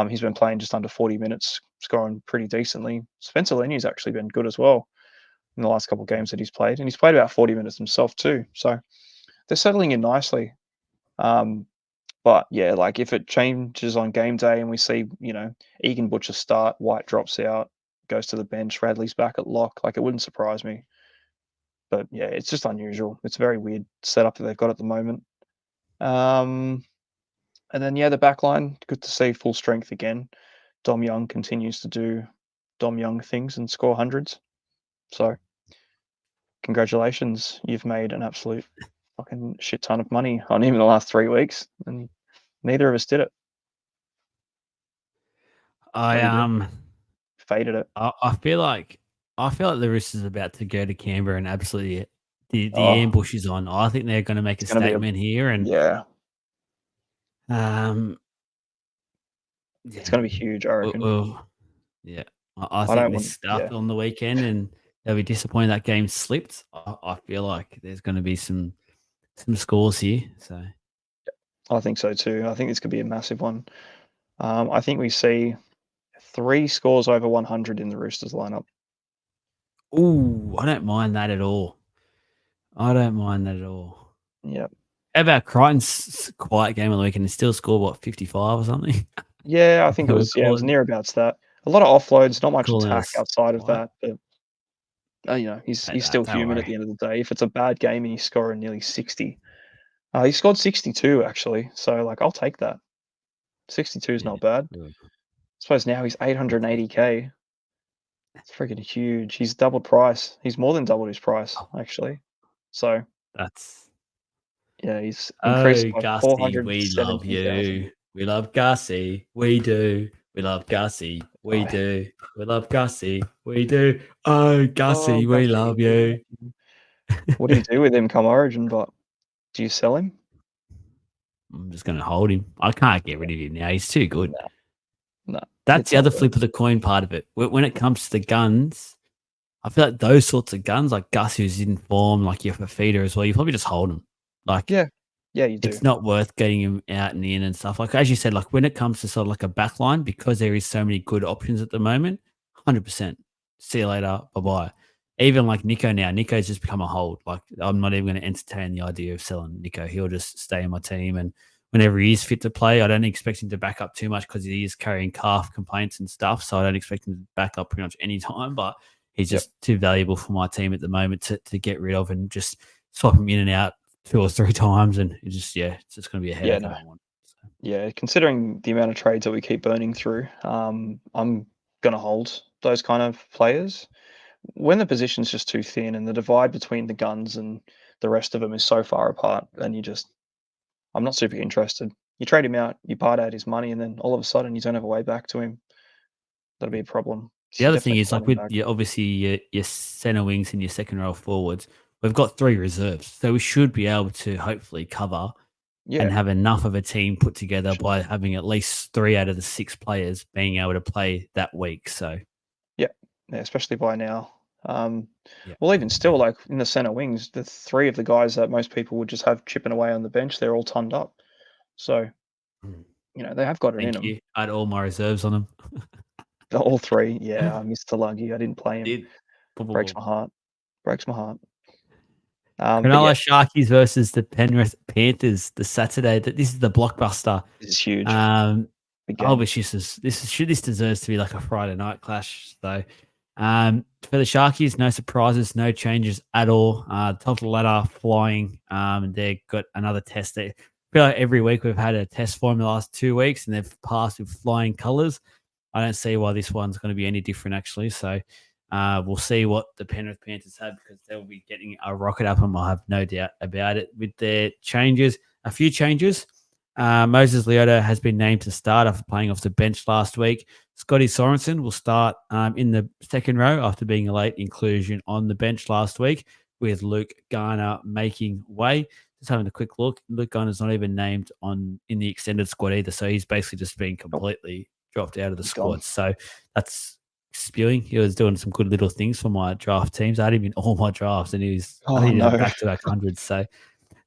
[SPEAKER 2] He's been playing just under 40 minutes, scoring pretty decently. Spencer Leniu's actually been good as well in the last couple of games that he's played, and he's played about 40 minutes himself too. So they're settling in nicely. Um, but yeah, like if it changes on game day and we see, Egan Butcher start, White drops out, goes to the bench, Radley's back at lock, like it wouldn't surprise me. But yeah, it's just unusual. It's a very weird setup that they've got at the moment. Um, and then yeah, the back line, good to see full strength again. Dom Young continues to do Dom Young things and score hundreds. So congratulations, you've made an absolute fucking shit ton of money on him in the last 3 weeks, and neither of us did it.
[SPEAKER 1] I
[SPEAKER 2] Or you did.
[SPEAKER 1] um
[SPEAKER 2] Faded it.
[SPEAKER 1] I feel like the Roosters are about to go to Canberra and absolutely the
[SPEAKER 2] Oh,
[SPEAKER 1] ambush is on. I think they're going to make
[SPEAKER 2] it's
[SPEAKER 1] a
[SPEAKER 2] gonna be a
[SPEAKER 1] statement here, and
[SPEAKER 2] yeah.
[SPEAKER 1] um,
[SPEAKER 2] It's
[SPEAKER 1] yeah,
[SPEAKER 2] gonna be huge, I reckon.
[SPEAKER 1] yeah. I
[SPEAKER 2] I
[SPEAKER 1] think
[SPEAKER 2] don't
[SPEAKER 1] this
[SPEAKER 2] want.
[SPEAKER 1] stuff
[SPEAKER 2] Yeah,
[SPEAKER 1] on the weekend, and they'll be disappointed that game slipped. I feel like there's going to be some scores here. So,
[SPEAKER 2] I think so too. I think this could be a massive one. I think we see 3 scores over 100 in the Roosters lineup.
[SPEAKER 1] ooh, I don't mind that at all. I don't mind that at all.
[SPEAKER 2] Yeah.
[SPEAKER 1] How about Crichton's quiet game on the weekend and still scored what 55 or something?
[SPEAKER 2] Yeah, I think
[SPEAKER 1] They
[SPEAKER 2] it
[SPEAKER 1] were
[SPEAKER 2] was
[SPEAKER 1] calling
[SPEAKER 2] near abouts that. A lot of offloads, not much
[SPEAKER 1] calling
[SPEAKER 2] attack
[SPEAKER 1] us
[SPEAKER 2] outside of
[SPEAKER 1] quiet.
[SPEAKER 2] that, but, he's
[SPEAKER 1] Take
[SPEAKER 2] still
[SPEAKER 1] that. Don't
[SPEAKER 2] human at
[SPEAKER 1] worry.
[SPEAKER 2] the end of the day. If it's a bad game and he's scoring nearly 60, he scored 62 actually, so, like, I'll take that. 62 is
[SPEAKER 1] Yeah.
[SPEAKER 2] not bad.
[SPEAKER 1] Good.
[SPEAKER 2] I suppose now he's 880K. It's freaking huge. He's doubled price. He's more than doubled his price,
[SPEAKER 1] Oh,
[SPEAKER 2] actually. So,
[SPEAKER 1] that's
[SPEAKER 2] yeah, he's increased
[SPEAKER 1] oh,
[SPEAKER 2] by
[SPEAKER 1] Gussie, we love
[SPEAKER 2] 470,000.
[SPEAKER 1] you. We love Gussie. We do. We love Gussie. We
[SPEAKER 2] Oh,
[SPEAKER 1] do. We love Gussie. We do. Oh,
[SPEAKER 2] oh,
[SPEAKER 1] Gussie, we
[SPEAKER 2] Gussie,
[SPEAKER 1] love
[SPEAKER 2] we love
[SPEAKER 1] you.
[SPEAKER 2] you. What do you do with him come Origin, but do you sell him?
[SPEAKER 1] I'm just going to hold him. I can't get rid of him now. He's too good.
[SPEAKER 2] No, no,
[SPEAKER 1] That's
[SPEAKER 2] it's
[SPEAKER 1] the
[SPEAKER 2] not
[SPEAKER 1] other
[SPEAKER 2] worth
[SPEAKER 1] flip of the coin part of it. When it comes to the guns, I feel like those sorts of guns, like Gus, who's in form, like your Fafita as well, you probably just hold them. Like,
[SPEAKER 2] Yeah, yeah, you do.
[SPEAKER 1] it's not worth getting him out and in and stuff. Like, as you said, like when it comes to sort of like a back line, because there is so many good options at the moment, 100%. See you later. Bye bye. Even like Nico now, Nico's just become a hold. Like, I'm not even going to entertain the idea of selling Nico. He'll just stay in my team. And whenever he is fit to play, I don't expect him to back up too much because he is carrying calf complaints and stuff. So I don't expect him to back up pretty much any time. But he's
[SPEAKER 2] Yep.
[SPEAKER 1] just too valuable for my team at the moment to get rid of and just swap him in and out 2 or 3 times, and it's just going to be a
[SPEAKER 2] Yeah,
[SPEAKER 1] headache I
[SPEAKER 2] no.
[SPEAKER 1] don't want. So,
[SPEAKER 2] Yeah, considering the amount of trades that we keep burning through, I'm gonna hold those kind of players. When the position's just too thin and the divide between the guns and the rest of them is so far apart, then I'm not super interested. You trade him out, you part out his money, and then all of a sudden you don't have a way back to him. That'll be a problem.
[SPEAKER 1] the
[SPEAKER 2] So you
[SPEAKER 1] other thing
[SPEAKER 2] definitely
[SPEAKER 1] is,
[SPEAKER 2] want
[SPEAKER 1] like
[SPEAKER 2] him
[SPEAKER 1] with
[SPEAKER 2] back.
[SPEAKER 1] obviously your center wings and your second row forwards, we've got 3 reserves, so we should be able to hopefully cover and
[SPEAKER 2] Yeah,
[SPEAKER 1] have enough of a team put together
[SPEAKER 2] should.
[SPEAKER 1] by having at least 3 out of the 6 players being able to play that week. So
[SPEAKER 2] Yeah, yeah, especially by now. Um,
[SPEAKER 1] yeah,
[SPEAKER 2] well, even still, like in the center wings, the 3 of the guys that most people would just have chipping away on the bench, they're all tonned up. So,
[SPEAKER 1] Mm.
[SPEAKER 2] they have got it in
[SPEAKER 1] Thank
[SPEAKER 2] them.
[SPEAKER 1] you. I had all my reserves on them.
[SPEAKER 2] All 3. Yeah, I missed Talagi. I didn't play him.
[SPEAKER 1] Did boom, boom,
[SPEAKER 2] Breaks
[SPEAKER 1] boom.
[SPEAKER 2] my heart. Breaks my heart. But
[SPEAKER 1] Cronulla
[SPEAKER 2] yeah,
[SPEAKER 1] Sharkies versus the Penrith Panthers the Saturday. That this is the blockbuster.
[SPEAKER 2] this is huge.
[SPEAKER 1] Um,
[SPEAKER 2] Big
[SPEAKER 1] I
[SPEAKER 2] game.
[SPEAKER 1] wish this deserves to be like a Friday night clash. So, for the Sharkies, no surprises, no changes at all. Top of the ladder, flying. They've got another test. They feel like every week we've had a test for them the last 2 weeks, and they've passed with flying colours. I don't see why this one's going to be any different, actually. So we'll see what the Penrith Panthers have, because they'll be getting a rocket up them. I have no doubt about it. With their changes, a few changes. Moses Leota has been named to start after playing off the bench last week. Scotty Sorensen will start in the second row after being a late inclusion on the bench last week, with Luke Garner making way. Just having a quick look, Luke Garner's not even named in the extended squad either, so he's basically just been
[SPEAKER 2] Oh,
[SPEAKER 1] completely dropped out of the
[SPEAKER 2] he's gone.
[SPEAKER 1] squad. So that's spewing. He was doing some good little things for my draft teams. I had him in all my drafts, and I
[SPEAKER 2] Oh
[SPEAKER 1] think he had
[SPEAKER 2] no.
[SPEAKER 1] back-to-back hundreds. So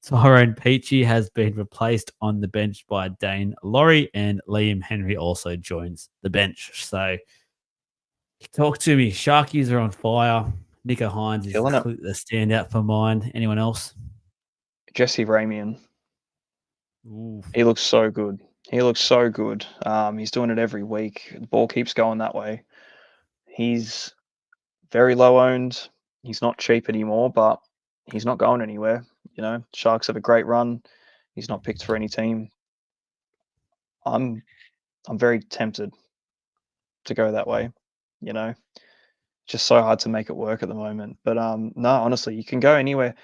[SPEAKER 1] Tyrone Peachy has been replaced on the bench by Dane Laurie, and Liam Henry also joins the bench. So talk to me. Sharkies are on fire. Nico Hines is
[SPEAKER 2] Killing it.
[SPEAKER 1] the standout for mine. Anyone else?
[SPEAKER 2] Jesse Ramian.
[SPEAKER 1] Ooh,
[SPEAKER 2] He looks so good. He looks so good. He's doing it every week. The ball keeps going that way. He's very low owned. He's not cheap anymore, but he's not going anywhere. Sharks have a great run. He's not picked for any team. I'm I'm very tempted to go that way. You know, just so hard to make it work at the moment. But no, honestly, you can go anywhere.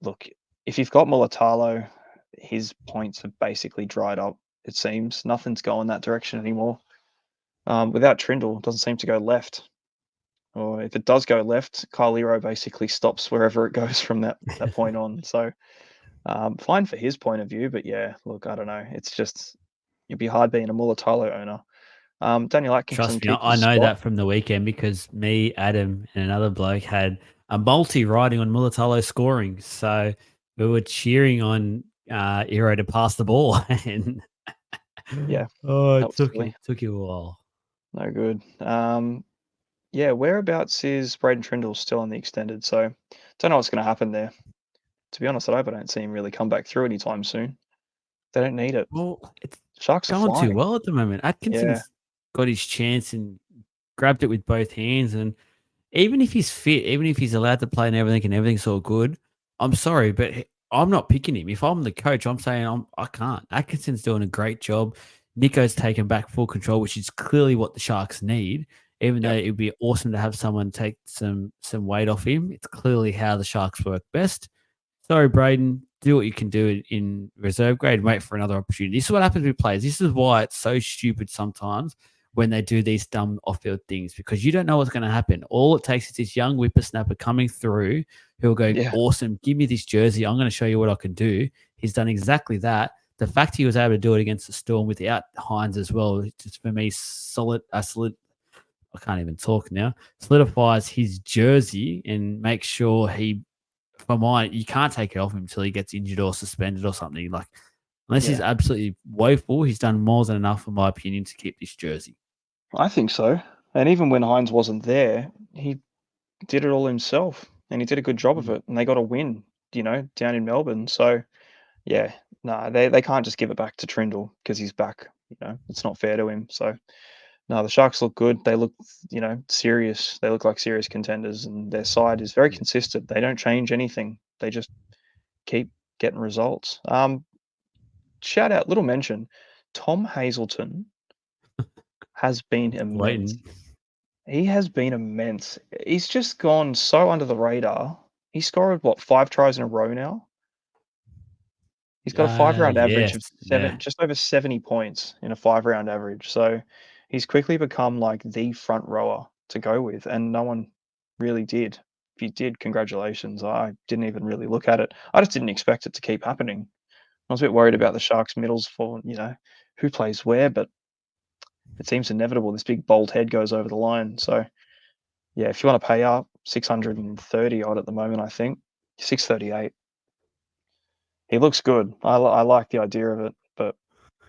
[SPEAKER 2] Look, if you've got Mulatalo, his points have basically dried up. It seems nothing's going that direction anymore. Without Trindle, it doesn't seem to go left. Or if it does go left, Kyle Lero basically stops wherever it goes from that point on. So fine for his point of view, but yeah, look, I don't know. It's just it'd be hard being a Mulatalo owner. Daniel Atkinson
[SPEAKER 1] trust me,
[SPEAKER 2] keeps
[SPEAKER 1] I
[SPEAKER 2] his
[SPEAKER 1] know
[SPEAKER 2] spot.
[SPEAKER 1] that from the weekend, because me, Adam, and another bloke had a multi riding on Mulatalo scoring. So we were cheering on Iro to pass the ball, and
[SPEAKER 2] Yeah,
[SPEAKER 1] oh,
[SPEAKER 2] that was silly.
[SPEAKER 1] it took you a while.
[SPEAKER 2] No good. Yeah, whereabouts is Braden Trindle still on the extended? So don't know what's going to happen there. To be honest, I hope I don't see him really come back through anytime soon. They don't need it.
[SPEAKER 1] Well, it's
[SPEAKER 2] Sharks are
[SPEAKER 1] going too
[SPEAKER 2] flying.
[SPEAKER 1] well at the moment.
[SPEAKER 2] Yeah,
[SPEAKER 1] Atkinson's got his chance and grabbed it with both hands, and even if he's fit, even if he's allowed to play and everything's all good, I'm sorry, but I'm not picking him. If I'm the coach, I'm saying I can't. Atkinson's doing a great job. Nico's taken back full control, which is clearly what the Sharks need. Even though
[SPEAKER 2] yep,
[SPEAKER 1] it would be awesome to have someone take some weight off him, it's clearly how the Sharks work best. Sorry, Braden. Do what you can do in reserve grade and wait for another opportunity. This is what happens with players. This is why it's so stupid sometimes when they do these dumb off-field things, because you don't know what's going to happen. All it takes is this young whippersnapper coming through who'll go,
[SPEAKER 2] yeah,
[SPEAKER 1] awesome, give me this jersey. I'm going to show you what I can do. He's done exactly that. The fact he was able to do it against the Storm without Hines as well, just for me, solid. I can't even talk now. Solidifies his jersey and makes sure for mine, you can't take it off him until he gets injured or suspended or something. Like, unless he's
[SPEAKER 2] yeah.
[SPEAKER 1] absolutely woeful, he's done more than enough, in my opinion, to keep this jersey.
[SPEAKER 2] I think so. And even when Hines wasn't there, he did it all himself, and he did a good job of
[SPEAKER 1] Mm.
[SPEAKER 2] it. And they got a win, down in Melbourne. So yeah, no, they can't just give it back to Trindle because he's back. It's not fair to him. So no, the Sharks look good. They look, serious. They look like serious contenders, and their side is very
[SPEAKER 1] Yeah.
[SPEAKER 2] consistent. They don't change anything. They just keep getting results. Shout out, little mention, Tom Hazelton has been immense.
[SPEAKER 1] Waiting.
[SPEAKER 2] He has been immense. He's just gone so under the radar. He scored what, 5 tries in a row now? He's got a 5 round average
[SPEAKER 1] Yes.
[SPEAKER 2] of
[SPEAKER 1] Yeah.
[SPEAKER 2] just over 70 points in a 5 round average. So he's quickly become like the front rower to go with, and no one really did. If you did, congratulations. I didn't even really look at it. I just didn't expect it to keep happening. I was a bit worried
[SPEAKER 1] Mm.
[SPEAKER 2] about the Sharks middles for, who plays where, but it seems inevitable. This big bold head goes over the line. So yeah, if you want to pay up, 630 odd at the moment, I think. 638. He looks good. I like the idea of it, but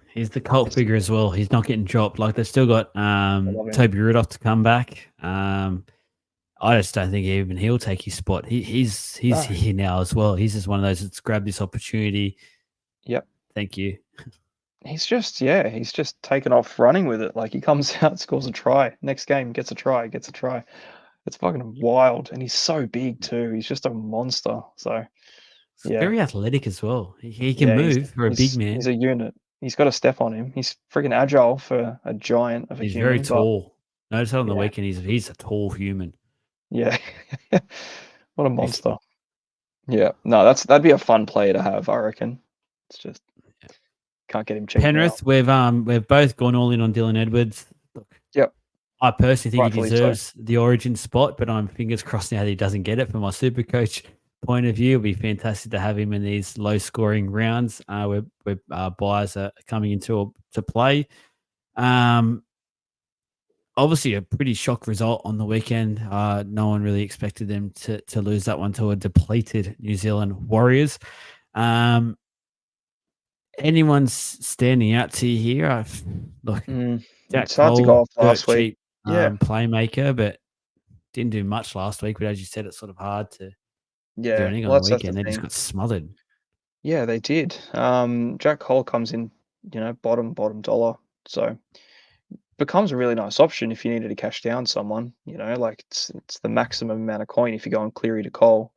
[SPEAKER 1] He's the cult
[SPEAKER 2] it's
[SPEAKER 1] figure as well. He's not getting dropped. Like, they've still got
[SPEAKER 2] I love him.
[SPEAKER 1] Toby Rudolph to come back. I just don't think even he'll take his spot. He's
[SPEAKER 2] No.
[SPEAKER 1] here now as well. He's just one of those that's grabbed this opportunity.
[SPEAKER 2] Yep.
[SPEAKER 1] Thank you.
[SPEAKER 2] He's just taken off running with it. Like he comes out, scores a try. Next game, gets a try, gets a try. It's fucking wild, and he's so big too. He's just a monster. So
[SPEAKER 1] He's
[SPEAKER 2] yeah,
[SPEAKER 1] very athletic as well. He can
[SPEAKER 2] yeah,
[SPEAKER 1] move for a big
[SPEAKER 2] he's
[SPEAKER 1] man.
[SPEAKER 2] a unit. He's got a step on him. He's freaking agile for a giant of a
[SPEAKER 1] He's very
[SPEAKER 2] human, but
[SPEAKER 1] tall. Notice on the
[SPEAKER 2] yeah,
[SPEAKER 1] weekend he's a tall human.
[SPEAKER 2] yeah. What a
[SPEAKER 1] If
[SPEAKER 2] monster. Yeah. No, that'd be a fun player to have, I reckon. It's just can't get him cheap now.
[SPEAKER 1] Penrith, we've both gone all in on Dylan Edwards. Look,
[SPEAKER 2] Yep,
[SPEAKER 1] I personally think he
[SPEAKER 2] rightfully so.
[SPEAKER 1] deserves the Origin spot, but I'm fingers crossed now that he doesn't get it. From my super coach point of view, it'll be fantastic to have him in these low scoring rounds where buyers are coming into to play. Um, Obviously, a pretty shock result on the weekend. No one really expected them to lose that one to a depleted New Zealand Warriors. Um, Anyone's standing out to you here? Look, Jack
[SPEAKER 2] It's hard to go
[SPEAKER 1] Cole,
[SPEAKER 2] off
[SPEAKER 1] dirt
[SPEAKER 2] last week.
[SPEAKER 1] cheap
[SPEAKER 2] Yeah,
[SPEAKER 1] playmaker, but didn't do much last week. But as you said, it's sort of hard to do
[SPEAKER 2] yeah.
[SPEAKER 1] anything on
[SPEAKER 2] Well,
[SPEAKER 1] the
[SPEAKER 2] that's the
[SPEAKER 1] weekend. They just
[SPEAKER 2] thing.
[SPEAKER 1] got smothered.
[SPEAKER 2] Yeah, they did. Jack Cole comes in, bottom dollar. So becomes a really nice option if you needed to cash down someone. Like it's the maximum amount of coin if you go on Cleary to Cole.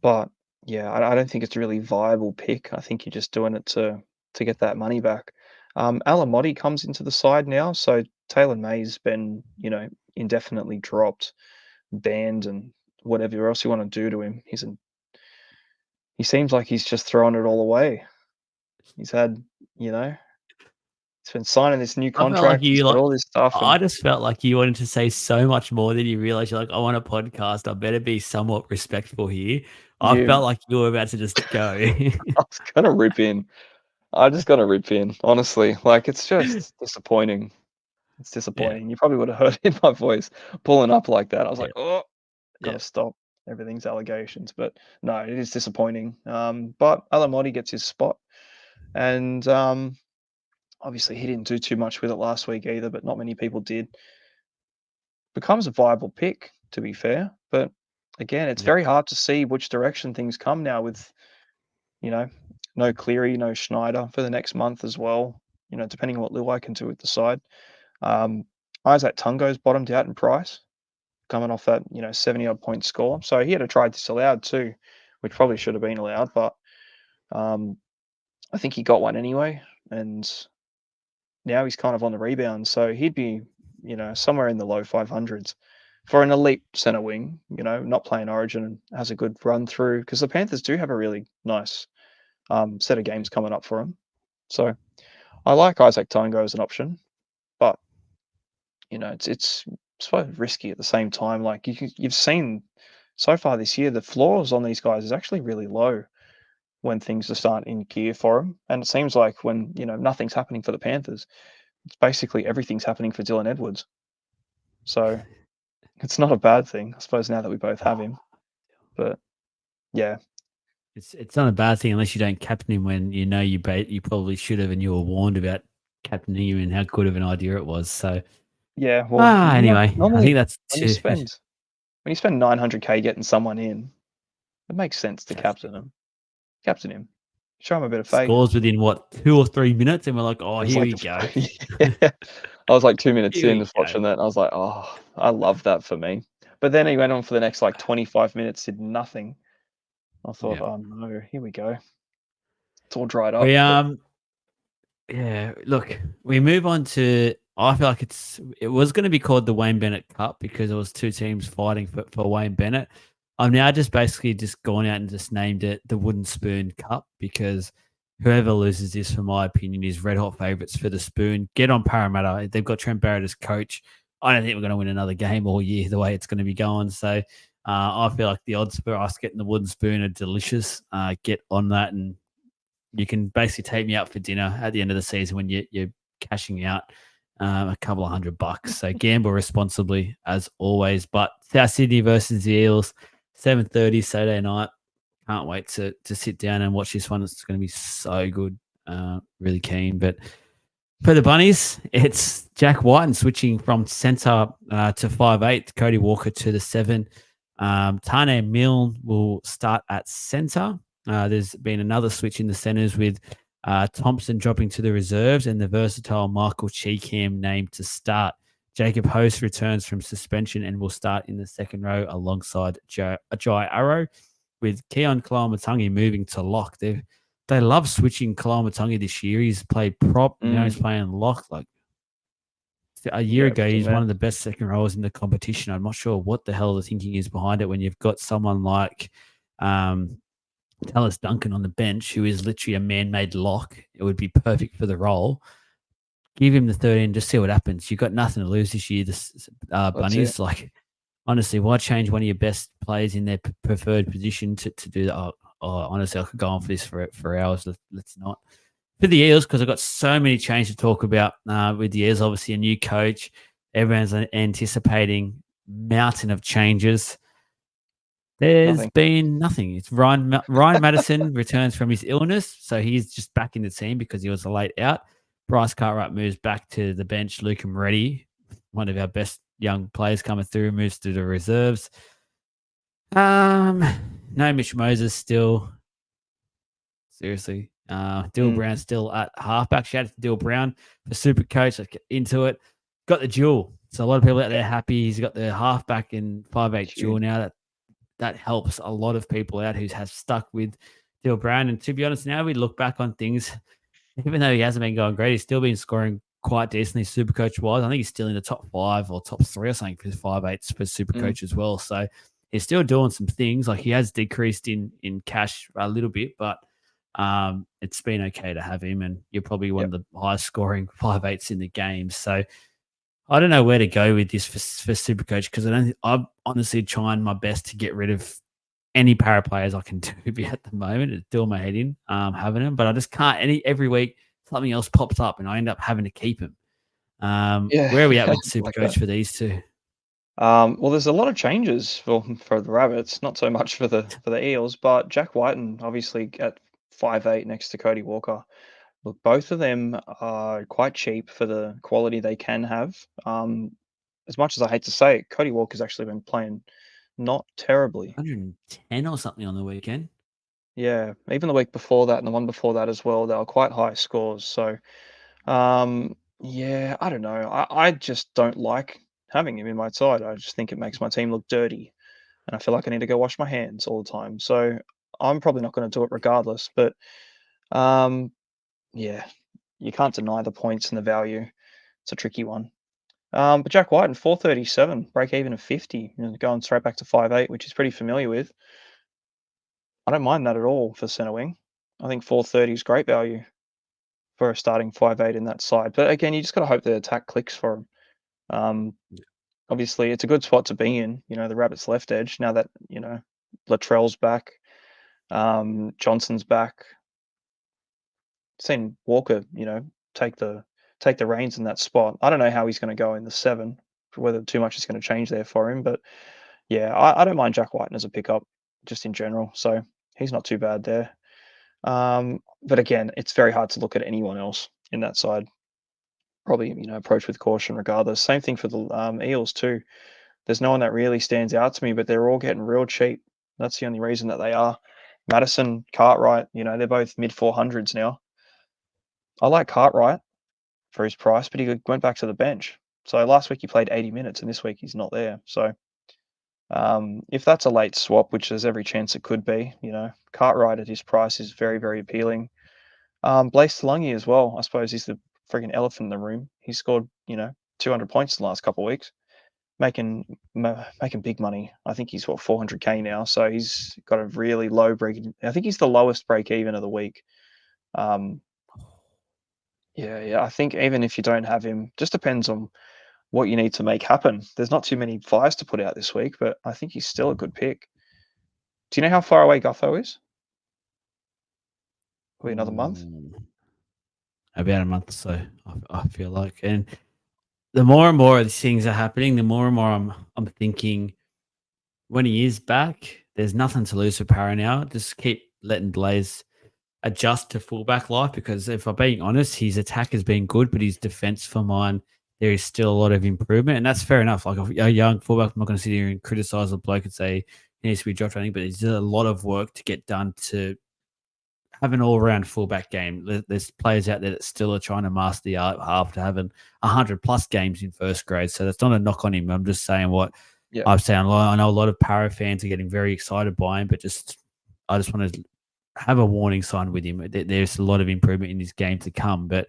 [SPEAKER 2] But yeah, I don't think it's a really viable pick. I think you're just doing it to get that money back. Alamotti comes into the side now, so Taylor May's been, indefinitely dropped, banned, and whatever else you want to do to him. He seems like he's just throwing it all away. He's had, you know, he's been signing this new
[SPEAKER 1] I felt like
[SPEAKER 2] contract. He's
[SPEAKER 1] you
[SPEAKER 2] got
[SPEAKER 1] like.
[SPEAKER 2] all this stuff,
[SPEAKER 1] I
[SPEAKER 2] and
[SPEAKER 1] just felt like you wanted to say so much more than you realized. You're like, I want a podcast. I better be somewhat respectful here. I felt
[SPEAKER 2] you,
[SPEAKER 1] like you were about to just go.
[SPEAKER 2] I was gonna rip in. I just gotta rip in, honestly. Like it's just disappointing. It's
[SPEAKER 1] Yeah,
[SPEAKER 2] disappointing. You probably would have heard in my voice pulling up like that. I was
[SPEAKER 1] yeah,
[SPEAKER 2] like, "Oh,
[SPEAKER 1] yeah.
[SPEAKER 2] gotta stop. Everything's allegations." But no, it is disappointing. But Alamotti gets his spot, and obviously he didn't do too much with it last week either. But not many people did. Becomes a viable pick, to be fair. But again, it's
[SPEAKER 1] Yeah.
[SPEAKER 2] very hard to see which direction things come now with you know no Cleary, no Schneider for the next month as well. Depending on what Luai can do with the side. Um, Isaac Tungo's bottomed out in price, coming off that 70 odd point score. So he had a try disallowed too, which probably should have been allowed, but um, I think he got one anyway, and now he's kind of on the rebound. So he'd be somewhere in the low 500s for an elite center wing. Not playing Origin and has a good run through because the Panthers do have a really nice set of games coming up for them. So I like Isaac Tungo as an option, but it's sort of risky at the same time. Like you've seen so far this year, the floors on these guys is actually really low when things are starting in gear for them. And it seems like when nothing's happening for the Panthers, it's basically everything's happening for Dylan Edwards. So it's not a bad thing, I suppose. Now that we both have him, but yeah,
[SPEAKER 1] It's not a bad thing unless you don't captain him when you know you probably should have and you were warned about captaining him and how good of an idea it was. So
[SPEAKER 2] yeah. Well,
[SPEAKER 1] anyway, I
[SPEAKER 2] normally
[SPEAKER 1] think that's
[SPEAKER 2] when you spend 900K getting someone in, it makes sense to
[SPEAKER 1] that's
[SPEAKER 2] captain him. Captain him, show him a bit of faith.
[SPEAKER 1] scores within what 2 or 3 minutes, and we're like, oh,
[SPEAKER 2] It was
[SPEAKER 1] here
[SPEAKER 2] like
[SPEAKER 1] we go,
[SPEAKER 2] yeah. I was like 2 minutes
[SPEAKER 1] here
[SPEAKER 2] in
[SPEAKER 1] we
[SPEAKER 2] just
[SPEAKER 1] go.
[SPEAKER 2] watching that, and I was like, "Oh, I love that for me." But then he went on for the next, like, 25 minutes, did nothing. I thought,
[SPEAKER 1] Yeah,
[SPEAKER 2] "Oh, no, here we go." It's all dried up,
[SPEAKER 1] we
[SPEAKER 2] but
[SPEAKER 1] yeah. Look, we move on to. I feel like it was going to be called the Wayne Bennett Cup because it was two teams fighting for Wayne Bennett. I've now just basically just gone out and just named it the Wooden Spoon Cup because whoever loses this, for my opinion, is red hot favourites for the spoon. Get on Parramatta. They've got Trent Barrett as coach. I don't think we're going to win another game all year the way it's going to be going. So I feel like the odds for us getting the Wooden Spoon are delicious. Get on that, and you can basically take me out for dinner at the end of the season when you're cashing out a couple of $100. So gamble responsibly as always. But South Sydney versus the Eels, 7:30 Saturday night. Can't wait to sit down and watch this one. It's going to be so good. Really keen. But for the Bunnies, it's Jack Whiten switching from centre to 5'8", Cody Walker to the 7. Tane Milne will start at centre. There's been another switch in the centres with Thompson dropping to the reserves and the versatile Michael Cheekham named to start. Jacob Host returns from suspension and will start in the second row alongside Jai Arrow, with Keon Kalamatangi moving to lock. They love switching Kalamatangi this year. He's played prop, now he's playing lock. Like a year
[SPEAKER 2] Yeah,
[SPEAKER 1] ago,
[SPEAKER 2] big
[SPEAKER 1] he's one
[SPEAKER 2] man.
[SPEAKER 1] of the best second rowers in the competition. I'm not sure what the hell the thinking is behind it when you've got someone like Dallas Duncan on the bench, who is literally a man-made lock. It would be perfect for the role. Give him the 13, just see what happens. You've got nothing to lose this year.
[SPEAKER 2] That's it.
[SPEAKER 1] Bunnies, like, honestly, why change one of your best players in their preferred position to do that? Honestly, I could go on for this for hours. Let's not. For the Eels, because I've got so many changes to talk about with the Eels, obviously a new coach. Everyone's anticipating mountain of changes. There's
[SPEAKER 2] Nothing.
[SPEAKER 1] been nothing. It's Ryan Madison returns from his illness, so he's just back in the team because he was a late out. Bryce Cartwright moves back to the bench. Luke Moretti, one of our best young players coming through, moves to the reserves. No Mitch Moses still. Seriously. Dill Brown still at halfback. Shout out to Dill Brown for Supercoach. Let's get into it. Got the duel. So a lot of people out there happy. He's got the halfback and 5'8" duel now. That helps a lot of people out who have stuck with Dill Brown. And to be honest, now we look back on things, even though he hasn't been going great, he's still been scoring quite decently Supercoach wise. I think he's still in the top 5 or top 3 or something for his 5'8" for Supercoach as well. So he's still doing some things. Like he has decreased in cash a little bit, but it's been okay to have him. And you're probably one of the highest scoring 5'8" in the game. So I don't know where to go with this for Supercoach because I'm honestly trying my best to get rid of any para players I can do at the moment. It's doing my head in having them, but I just can't. Every week something else pops up and I end up having to keep him.
[SPEAKER 2] Yeah,
[SPEAKER 1] Where are we at with
[SPEAKER 2] like that.
[SPEAKER 1] Supercoach for these two?
[SPEAKER 2] Well, there's a lot of changes for the Rabbits, not so much for the Eels, but Jack Whiten obviously at 5'8" next to Cody Walker. Look, both of them are quite cheap for the quality they can have. As much as I hate to say it, Cody Walker's actually been playing not terribly.
[SPEAKER 1] 110 or something on the weekend.
[SPEAKER 2] Yeah, even the week before that and the one before that as well, they were quite high scores. So, yeah, I don't know. I just don't like having him in my side. I just think it makes my team look dirty, and I feel like I need to go wash my hands all the time. So I'm probably not going to do it regardless. But um, yeah, you can't deny the points and the value. It's a tricky one. But Jack White and 437, break even of 50, going straight back to 5'8", which is pretty familiar with. I don't mind that at all for centre wing. I think 430 is great value for a starting 5'8" in that side. But again, you just got to hope the attack clicks for him. Obviously, it's a good spot to be in. The Rabbits left edge now that Latrell's back, Johnson's back. Seen Walker, take the reins in that spot. I don't know how he's going to go in the 7, whether too much is going to change there for him. But yeah, I don't mind Jack Whiten as a pickup, just in general. So he's not too bad there. But again, it's very hard to look at anyone else in that side. Probably, approach with caution regardless. Same thing for the Eels too. There's no one that really stands out to me, but they're all getting real cheap. That's the only reason that they are. Madison, Cartwright, they're both mid 400s now. I like Cartwright for his price, but he went back to the bench. So last week he played 80 minutes, and this week he's not there. So if that's a late swap, which there's every chance it could be, Cartwright at his price is very, very appealing. Blaise Talungi as well. I suppose he's the freaking elephant in the room. He scored, 200 points in the last couple of weeks, making big money. I think he's 400K now, so he's got a really low break. I think he's the lowest break even of the week. Yeah. I think even if you don't have him, just depends on what you need to make happen. There's not too many flyers to put out this week, but I think he's still a good pick. Do you know how far away Gutho is? Probably another month.
[SPEAKER 1] About a month or so, I feel like. And the more and more of these things are happening, the more and more I'm thinking when he is back, there's nothing to lose for Para now. Just keep letting Blaze adjust to fullback life because if I'm being honest, his attack has been good, but his defense for mine, there is still a lot of improvement. And that's fair enough. Like a young fullback, I'm not going to sit here and criticize the bloke and say he needs to be dropped or anything, but there's a lot of work to get done to have an all-round fullback game. There's players out there that still are trying to master the art after having 100+ games in first grade. So that's not a knock on him. I'm just saying what
[SPEAKER 2] Yeah.
[SPEAKER 1] I've seen. I know a lot of para fans are getting very excited by him, but I just want to have a warning sign with him. There's a lot of improvement in his game to come, but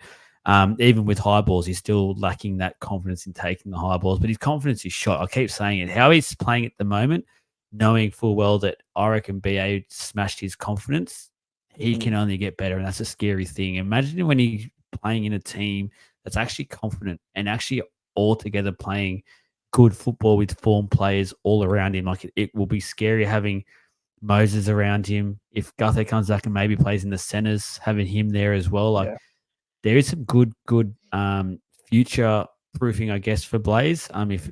[SPEAKER 1] even with high balls, he's still lacking that confidence in taking the high balls. But his confidence is shot. I keep saying it. How he's playing at the moment, knowing full well that I reckon BA smashed his confidence, he
[SPEAKER 2] Mm.
[SPEAKER 1] can only get better, and that's a scary thing. Imagine when he's playing in a team that's actually confident and actually all together playing good football with form players all around him. Like it will be scary having Moses around him. If Gutho comes back and maybe plays in the centers, having him there as well. Like
[SPEAKER 2] Yeah.
[SPEAKER 1] there is some good future proofing, I guess, for Blaze. If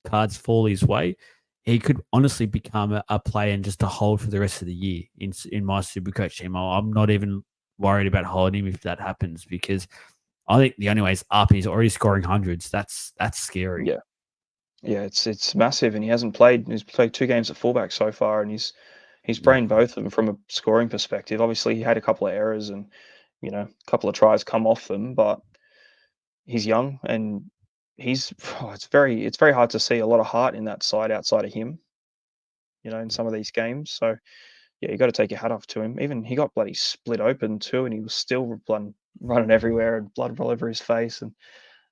[SPEAKER 1] cards fall his way, he could honestly become a player and just a hold for the rest of the year in my Supercoach team. I'm not even worried about holding him if that happens because I think the only way is up. He's already scoring hundreds. That's scary.
[SPEAKER 2] Yeah. Yeah, it's massive, and he hasn't played. He's played 2 games at fullback so far, and he's
[SPEAKER 1] Yeah,
[SPEAKER 2] brained both of them from a scoring perspective. Obviously, he had a couple of errors and a couple of tries come off them, but he's young and he's it's very hard to see a lot of heart in that side outside of him. In some of these games. So yeah, you got to take your hat off to him. Even he got bloody split open too, and he was still running everywhere and blood all over his face. And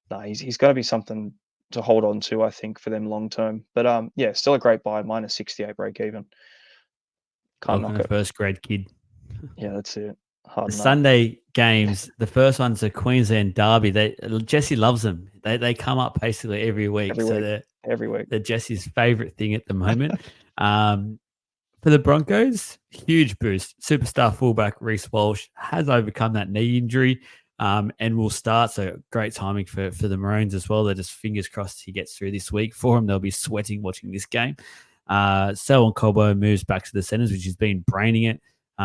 [SPEAKER 2] no, he's got to be something to hold on to, I think, for them long term. But yeah, still a great buy, minus 68 break even. Can't
[SPEAKER 1] welcome
[SPEAKER 2] knock
[SPEAKER 1] to
[SPEAKER 2] it.
[SPEAKER 1] first grade kid.
[SPEAKER 2] Yeah, that's it.
[SPEAKER 1] The
[SPEAKER 2] Hard enough.
[SPEAKER 1] Sunday games, the first one's a Queensland derby. Jesse loves them. They come up basically every week,
[SPEAKER 2] Every
[SPEAKER 1] so
[SPEAKER 2] week. Every week.
[SPEAKER 1] they're Jesse's favorite thing at the moment. Um, for the Broncos, huge boost. Superstar fullback Reece Walsh has overcome that knee injury and will start. So great timing for the Maroons as well. They're just fingers crossed he gets through this week. For him, they'll be sweating watching this game. Selwyn Cobo moves back to the centres, which has been braining it.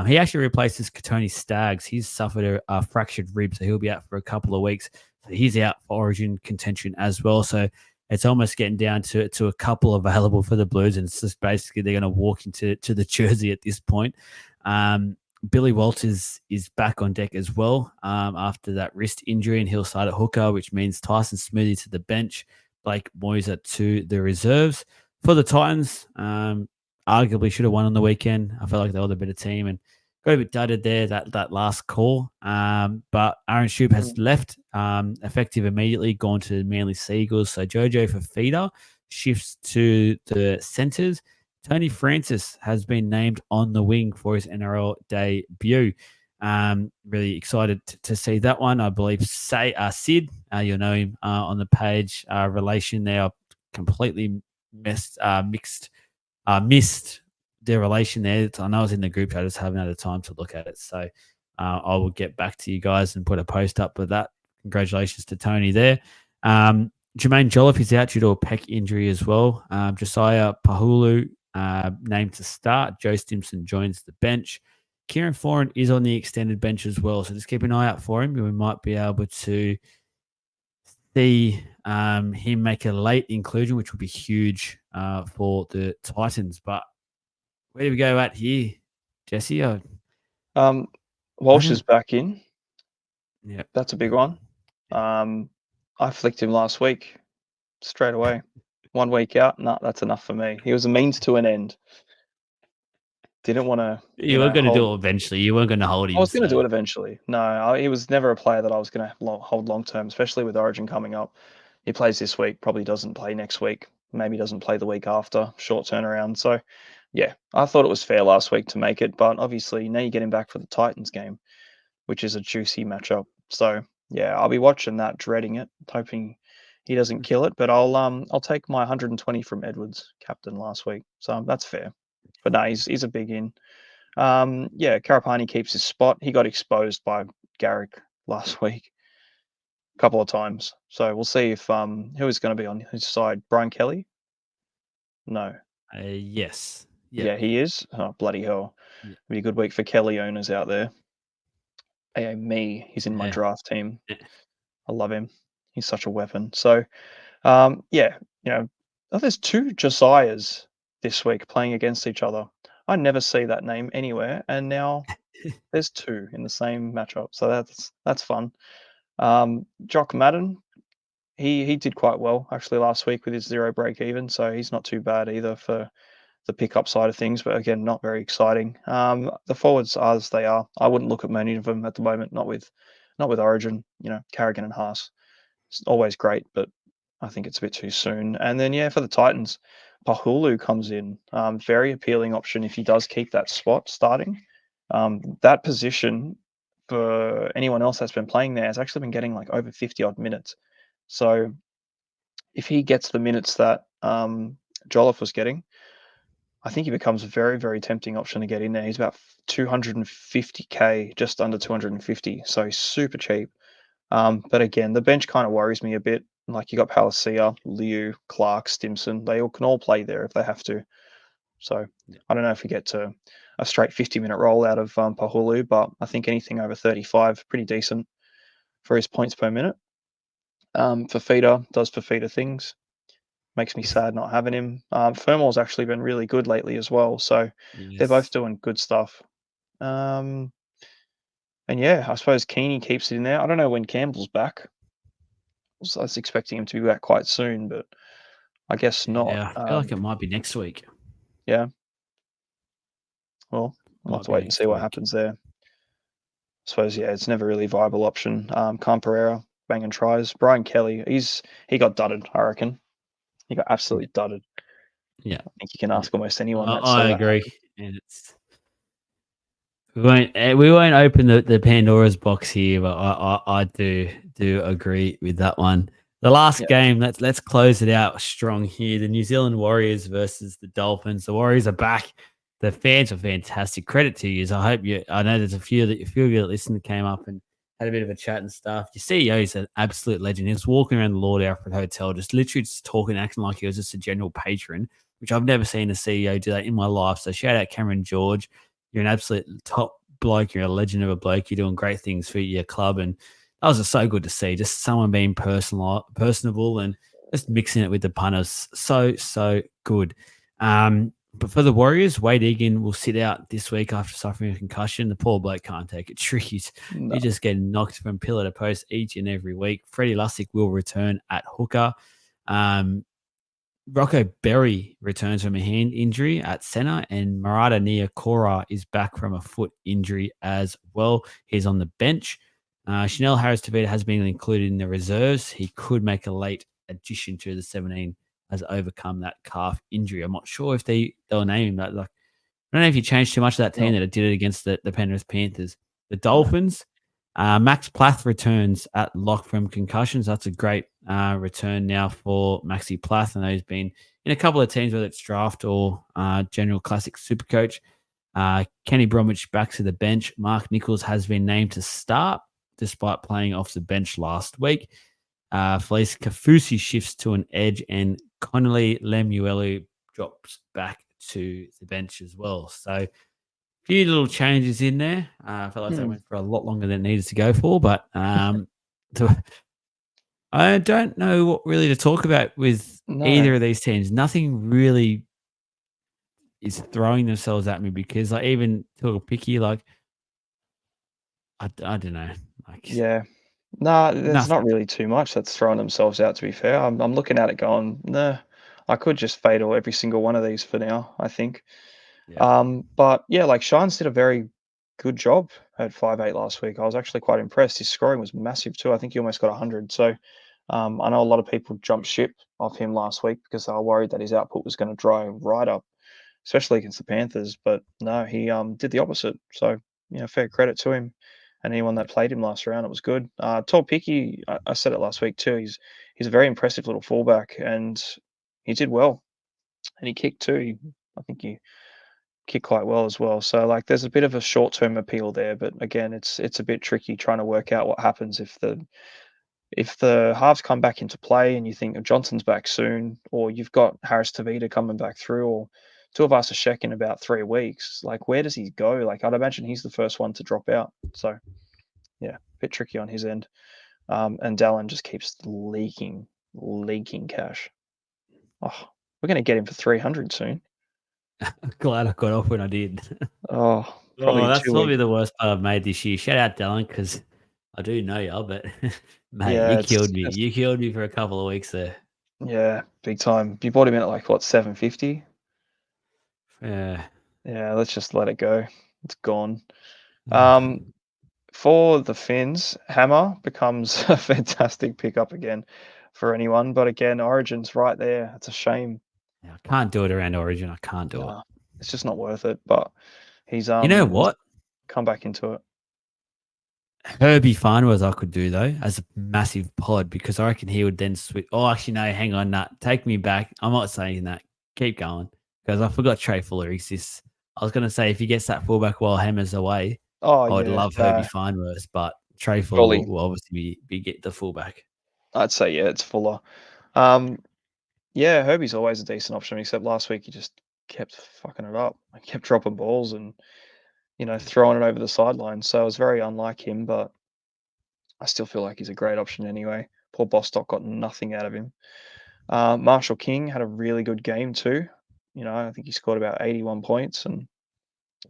[SPEAKER 1] He actually replaces Katoni Staggs. He's suffered a fractured rib, so he'll be out for a couple of weeks. So he's out for Origin contention as well. So it's almost getting down to a couple available for the Blues, and it's just basically they're going to walk into the jersey at this point. Billy Walters is back on deck as well after that wrist injury, and he'll start at hooker, which means Tyson Smoothy to the bench, Blake Moiser to the reserves. For the Titans, arguably should have won on the weekend. I felt like they were the better team and got a bit dudded there that last call. But Aaron Shoup has
[SPEAKER 2] Mm.
[SPEAKER 1] left, effective immediately, gone to Manly Seagulls. So Jojo Fafita shifts to the centres. Tony Francis has been named on the wing for his NRL debut. Really excited to see that one. I believe Sid, you'll know him on the page, relation there. Completely missed their relation there. I know I was in the group. I just haven't had the time to look at it. So I will get back to you guys and put a post up with that. Congratulations to Tony there. Jermaine Jolliffe is out due to a pec injury as well. Josiah Pahulu named to start. Joe Stimson joins the bench. Kieran Foran is on the extended bench as well. So just keep an eye out for him. We might be able to see him make a late inclusion, which would be huge for the Titans. But where do we go at here, Jesse?
[SPEAKER 2] Um,
[SPEAKER 1] I
[SPEAKER 2] Walsh is
[SPEAKER 1] don't.
[SPEAKER 2] back in.
[SPEAKER 1] Yeah.
[SPEAKER 2] That's a big one. I flicked him last week straight away. 1 week out, nah, that's enough for me. He was a means to an end. Didn't want to,
[SPEAKER 1] You were going to
[SPEAKER 2] hold.
[SPEAKER 1] do it eventually. You weren't going to hold
[SPEAKER 2] I
[SPEAKER 1] him.
[SPEAKER 2] was going to do
[SPEAKER 1] So
[SPEAKER 2] it eventually. No, he was never a player that I was going to hold long term, especially with Origin coming up. He plays this week, probably doesn't play next week, maybe doesn't play the week after, short turnaround. So, yeah, I thought it was fair last week to make it, but obviously now you get him back for the Titans game, which is a juicy matchup. So, yeah, I'll be watching that, dreading it, hoping he doesn't kill it. But I'll take my 120 from Edwards, captain last week. So that's fair. But no, he's a big in. Yeah, Karapani keeps his spot. He got exposed by Garrick last week a couple of times. So we'll see if who is going to be on his side. Brian Kelly? No.
[SPEAKER 1] yes. Yep.
[SPEAKER 2] Yeah, he is. Oh, bloody hell.
[SPEAKER 1] Yeah.
[SPEAKER 2] Be a good week for Kelly owners out there. Hey, me, he's in my
[SPEAKER 1] Yeah.
[SPEAKER 2] draft team.
[SPEAKER 1] Yeah.
[SPEAKER 2] I love him. He's such a weapon. So, yeah, there's 2 Josiahs this week playing against each other. I never see that name anywhere, and now There's 2 in the same matchup, so that's fun. Jock Madden, he did quite well actually last week with his 0 break even, so he's not too bad either for the pickup side of things, but again, not very exciting. The forwards are as they are. I wouldn't look at many of them at the moment, not with Origin, Carrigan and Haas. It's always great, but I think it's a bit too soon. And then, yeah, for the Titans, Pahulu comes in. Very appealing option if he does keep that spot starting. That position for anyone else that's been playing there has actually been getting like over 50 odd minutes. So if he gets the minutes that Jolliffe was getting, I think he becomes a very, very tempting option to get in there. He's about 250k, just under 250, so he's super cheap. But again, the bench kind of worries me a bit. Like you got Palacia, Liu, Clark, Stimson. They all can all play there if they have to. So I don't know if we get to a straight 50-minute roll out of Pahulu, but I think anything over 35, pretty decent for his points per minute. Fafita does Fafita things. Makes me sad not having him. Fermor's actually been really good lately as well. So they're both
[SPEAKER 1] Yes.
[SPEAKER 2] doing good stuff. And yeah, I suppose Keeney keeps it in there. I don't know when Campbell's back. So I was expecting him to be back quite soon, but I guess not.
[SPEAKER 1] Yeah, I feel like it might be next week.
[SPEAKER 2] Yeah, well, we'll have
[SPEAKER 1] Might
[SPEAKER 2] to
[SPEAKER 1] be
[SPEAKER 2] wait and see
[SPEAKER 1] next
[SPEAKER 2] what
[SPEAKER 1] week.
[SPEAKER 2] happens there. I suppose, yeah, it's never really a viable option. Khan Pereira, banging tries. Brian Kelly, he got dudded, I reckon. He got absolutely dudded.
[SPEAKER 1] Yeah.
[SPEAKER 2] I think you can
[SPEAKER 1] Yeah.
[SPEAKER 2] ask almost anyone that
[SPEAKER 1] I
[SPEAKER 2] saw that
[SPEAKER 1] agree.
[SPEAKER 2] happen.
[SPEAKER 1] And we won't open the Pandora's box here, but I do agree with that one. The last
[SPEAKER 2] Yeah,
[SPEAKER 1] game, let's close it out strong here. The New Zealand Warriors versus the Dolphins. The Warriors are back. The fans are fantastic. Credit to you. I hope you. I know there's a few of you that listened came up and had a bit of a chat and stuff. Your CEO is an absolute legend. He was walking around the Lord Alfred Hotel, just literally just talking, acting like he was just a general patron, which I've never seen a CEO do that in my life. So shout out Cameron George. You're an absolute top bloke. You're a legend of a bloke. You're doing great things for your club, and that was just so good to see. Just someone being personable, and just mixing it with the punters. So good. But for the Warriors, Wade Egan will sit out this week after suffering a concussion. The poor bloke can't take it. He's
[SPEAKER 2] no,
[SPEAKER 1] he just getting knocked from pillar to post each and every week. Freddie Lussick will return at hooker. Um, Rocco Berry returns from a hand injury at center, and Murata Niokora is back from a foot injury as well. He's on the bench. Chanel Harris Tavita has been included in the reserves. He could make a late addition to the 17, has overcome that calf injury. I'm not sure if they'll name him that. Like, I don't know if you changed too much of that team
[SPEAKER 2] no,
[SPEAKER 1] that it did it against the Penrith Panthers. The
[SPEAKER 2] no.
[SPEAKER 1] Dolphins, Max Plath returns at lock from concussions. That's a great return now for Maxi Plath. I know he's been in a couple of teams, whether it's draft or general classic super coach. Kenny Bromwich back to the bench. Mark Nichols has been named to start despite playing off the bench last week. Felice Kafusi shifts to an edge, and Connolly Lemuelu drops back to the bench as well. So few little changes in there. I felt like they
[SPEAKER 2] Hmm,
[SPEAKER 1] went for a lot longer than it needed to go for, but to, I don't know what really to talk about with
[SPEAKER 2] no.
[SPEAKER 1] either of these teams. Nothing really is throwing themselves at me because, like, even Picky, like, I don't know, like,
[SPEAKER 2] Yeah. No, there's not
[SPEAKER 1] nothing.
[SPEAKER 2] really too much that's throwing themselves out, to be fair. I'm looking at it going, nah, I could just fade all every single one of these for now, I think.
[SPEAKER 1] Yeah.
[SPEAKER 2] But yeah, like Shines did a very good job at 5'8" last week. I was actually quite impressed. His scoring was massive too. I think he almost got 100. So I know a lot of people jumped ship off him last week because they were worried that his output was going to dry right up, especially against the Panthers. But no, he did the opposite. So fair credit to him and anyone that played him last round. It was good. Picky, I said it last week too. He's a very impressive little fullback, and he did well, and he kicked too. I think he kicked quite well as well. So like, there's a bit of a short term appeal there, but again, it's a bit tricky trying to work out what happens if the halves come back into play and you think Johnson's back soon, or you've got Harris Tavita coming back through, or two of us are check in about 3 weeks. Like, where does he go? Like, I'd imagine he's the first one to drop out. So yeah, a bit tricky on his end. And Dallin just keeps leaking cash. Oh, we're gonna get him for 300 soon.
[SPEAKER 1] Glad I got off when I did.
[SPEAKER 2] Oh,
[SPEAKER 1] Oh,
[SPEAKER 2] probably
[SPEAKER 1] that's
[SPEAKER 2] 2
[SPEAKER 1] probably
[SPEAKER 2] weeks.
[SPEAKER 1] the worst part I've made this year. Shout out Dylan, because I do know you, but mate,
[SPEAKER 2] Yeah,
[SPEAKER 1] you
[SPEAKER 2] it's
[SPEAKER 1] killed me.
[SPEAKER 2] just
[SPEAKER 1] You killed me for a couple of weeks there.
[SPEAKER 2] yeah, big time. You bought him in at, like, what, 750?
[SPEAKER 1] Yeah.
[SPEAKER 2] Yeah, let's just let it go. It's gone. Um, for the Finns, Hammer becomes a fantastic pickup again for anyone, but again, Origin's right there. It's a shame.
[SPEAKER 1] Yeah, I can't do it around Origin. I can't do it.
[SPEAKER 2] Nah, it's just not worth it, but
[SPEAKER 1] You know
[SPEAKER 2] he's
[SPEAKER 1] what?
[SPEAKER 2] come back into it.
[SPEAKER 1] Herbie Farnworth I could do though as a massive pod, because I reckon he would then switch. Oh, actually, no, hang on, nah, take me back. I'm not saying that. Keep going, because I forgot Trey Fuller exists. I was going to say if he gets that fullback while Hammer's away,
[SPEAKER 2] Oh,
[SPEAKER 1] I would
[SPEAKER 2] yeah,
[SPEAKER 1] love Herbie
[SPEAKER 2] no,
[SPEAKER 1] Farnworth, but Trey Fuller
[SPEAKER 2] surely
[SPEAKER 1] will obviously be get the fullback.
[SPEAKER 2] I'd say, yeah, it's Fuller. Um, yeah, Herbie's always a decent option, except last week he just kept fucking it up. He kept dropping balls and, throwing it over the sideline, so it was very unlike him, but I still feel like he's a great option anyway. Poor Bostock got nothing out of him. Marshall King had a really good game too. I think he scored about 81 points, and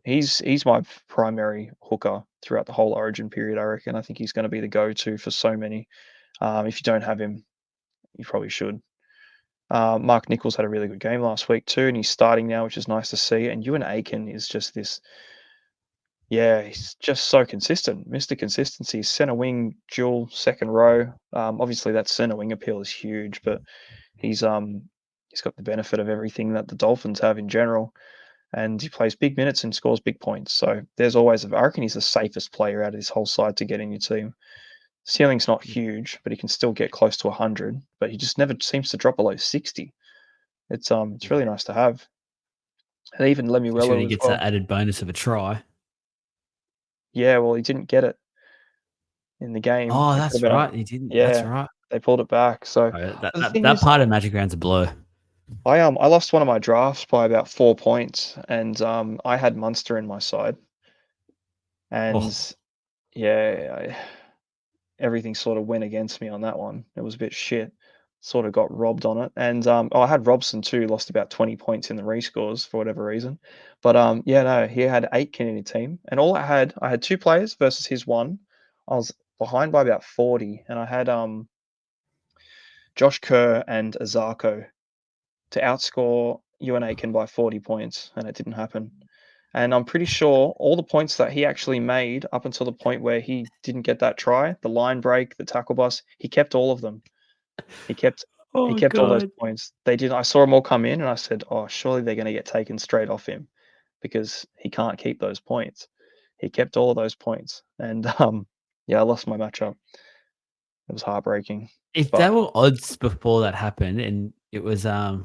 [SPEAKER 2] he's my primary hooker throughout the whole Origin period. I reckon. I think he's going to be the go-to for so many. If you don't have him, you probably should. Mark Nichols had a really good game last week too, and he's starting now, which is nice to see. And Ewan Aiken is just this. Yeah, he's just so consistent. Mr. Consistency, center wing, dual second row. Obviously, that center wing appeal is huge, but he's um he's got the benefit of everything that the Dolphins have in general, and he plays big minutes and scores big points. So there's always I reckon he's the safest player out of this whole side to get in your team. Ceiling's not huge, but he can still get close to 100. But he just never seems to drop below 60. It's really nice to have. And even
[SPEAKER 1] Especially when he
[SPEAKER 2] Lemuelu as
[SPEAKER 1] gets that
[SPEAKER 2] well.
[SPEAKER 1] added bonus of a try.
[SPEAKER 2] Yeah, well, he didn't get it in the game.
[SPEAKER 1] Oh,
[SPEAKER 2] It could have
[SPEAKER 1] that's
[SPEAKER 2] been a
[SPEAKER 1] right. He didn't. That's
[SPEAKER 2] yeah,
[SPEAKER 1] right.
[SPEAKER 2] they pulled it back. So
[SPEAKER 1] That,
[SPEAKER 2] but the
[SPEAKER 1] that
[SPEAKER 2] thing
[SPEAKER 1] that
[SPEAKER 2] is,
[SPEAKER 1] part of Magic Round's a blur.
[SPEAKER 2] I lost one of my drafts by about 4 points, and I had Munster in my side,
[SPEAKER 1] Oh,
[SPEAKER 2] and yeah, everything sort of went against me on that one. It was a bit shit. Sort of got robbed on it, and I had Robson too. Lost about 20 points in the rescores for whatever reason, but yeah, no, he had 8 Kennedy team, and all I had 2 players versus his one. I was behind by about 40, and I had Josh Kerr and Azarko to outscore Ewan Aiken by 40 points, and it didn't happen. And I'm pretty sure all the points that he actually made up until the point where he didn't get that try, the line break, the tackle bus, he kept all of them. He kept he
[SPEAKER 1] oh
[SPEAKER 2] kept all those
[SPEAKER 1] god.
[SPEAKER 2] points. They did I saw them all come in and I said, "Oh, surely they're gonna get taken straight off him because he can't keep those points." He kept all of those points. And yeah, I lost my matchup. It was heartbreaking.
[SPEAKER 1] If
[SPEAKER 2] But
[SPEAKER 1] there were odds before that happened, and it was I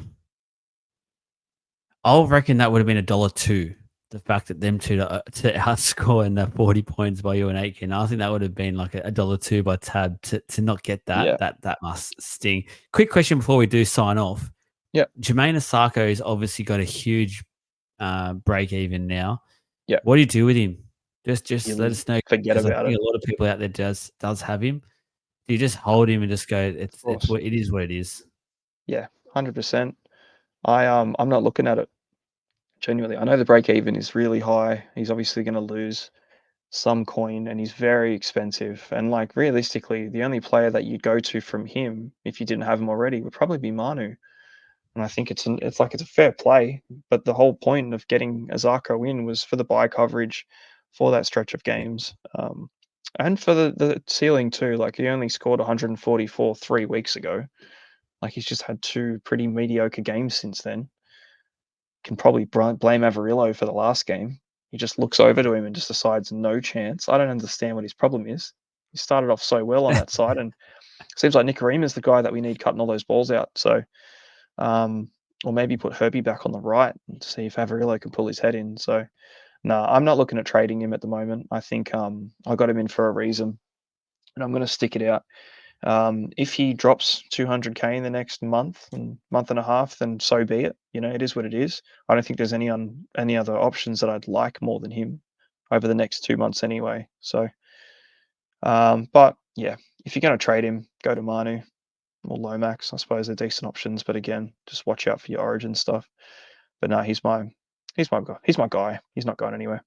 [SPEAKER 1] reckon that would have been a dollar two. The fact that them two to outscore in the 40 points by you and Aiken, I think that would have been like a dollar two by Tab to not get
[SPEAKER 2] yeah.
[SPEAKER 1] that must sting. Quick question before we do sign off.
[SPEAKER 2] Yeah.
[SPEAKER 1] Jermaine Asarko's obviously got a huge break even now.
[SPEAKER 2] Yeah.
[SPEAKER 1] What do you do with him? Just let
[SPEAKER 2] You
[SPEAKER 1] us know,
[SPEAKER 2] forget
[SPEAKER 1] because I
[SPEAKER 2] about
[SPEAKER 1] think
[SPEAKER 2] it.
[SPEAKER 1] a lot of people out there does have him. Do you just
[SPEAKER 2] Of
[SPEAKER 1] hold him and just go, it's
[SPEAKER 2] course.
[SPEAKER 1] what it is what it is?
[SPEAKER 2] Yeah, 100%. I'm not looking at it genuinely. I know the break even is really high. He's obviously going to lose some coin and he's very expensive. And like realistically, the only player that you'd go to from him if you didn't have him already would probably be Manu. And I think it's a fair play, but the whole point of getting Azarko in was for the buy coverage for that stretch of games. And for the ceiling too. Like he only scored 144 3 weeks ago. Like he's just had 2 pretty mediocre games since then. Can probably blame Avarillo for the last game. He just looks over to him and just decides no chance. I don't understand what his problem is. He started off so well on that side, and seems like Nicarima is the guy that we need cutting all those balls out. So, um, or maybe put Herbie back on the right and see if Avarillo can pull his head in. So, no, I'm not looking at trading him at the moment. I think I got him in for a reason, and I'm going to stick it out. If he drops 200K in the next month and month and a half, then so be it. It is what it is. I don't think there's any other options that I'd like more than him over the next 2 months anyway. So, but yeah, if you're going to trade him, go to Manu or Lomax. I suppose they're decent options, but again, just watch out for your Origin stuff. But no, he's my guy. He's my guy. He's not going anywhere.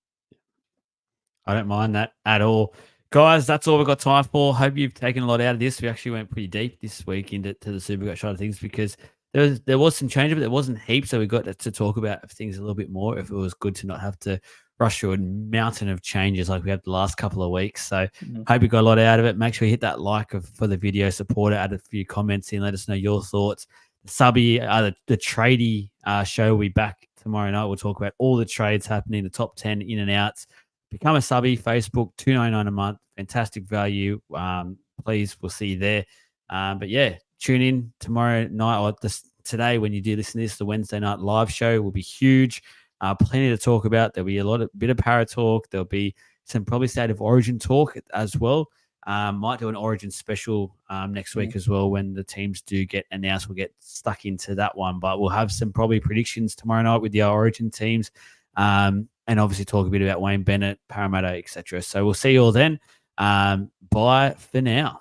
[SPEAKER 1] I don't mind that at all. Guys, that's all we've got time for. Hope you've taken a lot out of this. We actually went pretty deep this week into the Supercoach side of things because there was some change, but there wasn't heaps. So we got to talk about things a little bit more. If it was good to not have to rush through a mountain of changes like we had the last couple of weeks. So
[SPEAKER 2] Mhm.
[SPEAKER 1] hope you got a lot out of it. Make sure you hit that for the video, support it, add a few comments in, let us know your thoughts. The tradie show will be back tomorrow night. We'll talk about all the trades happening, the top 10 in and outs. Become a subby, Facebook, $2.99 a month. Fantastic value. Please, we'll see you there. But yeah, tune in tomorrow night or today when you do listen to this. The Wednesday night live show will be huge. Plenty to talk about. There'll be a bit of para talk. There'll be some probably state of origin talk as well. Might do an origin special next week as well when the teams do get announced. We'll get stuck into that one, but we'll have some probably predictions tomorrow night with the origin teams. And obviously talk a bit about Wayne Bennett, Parramatta, etc. So we'll see you all then. Bye for now.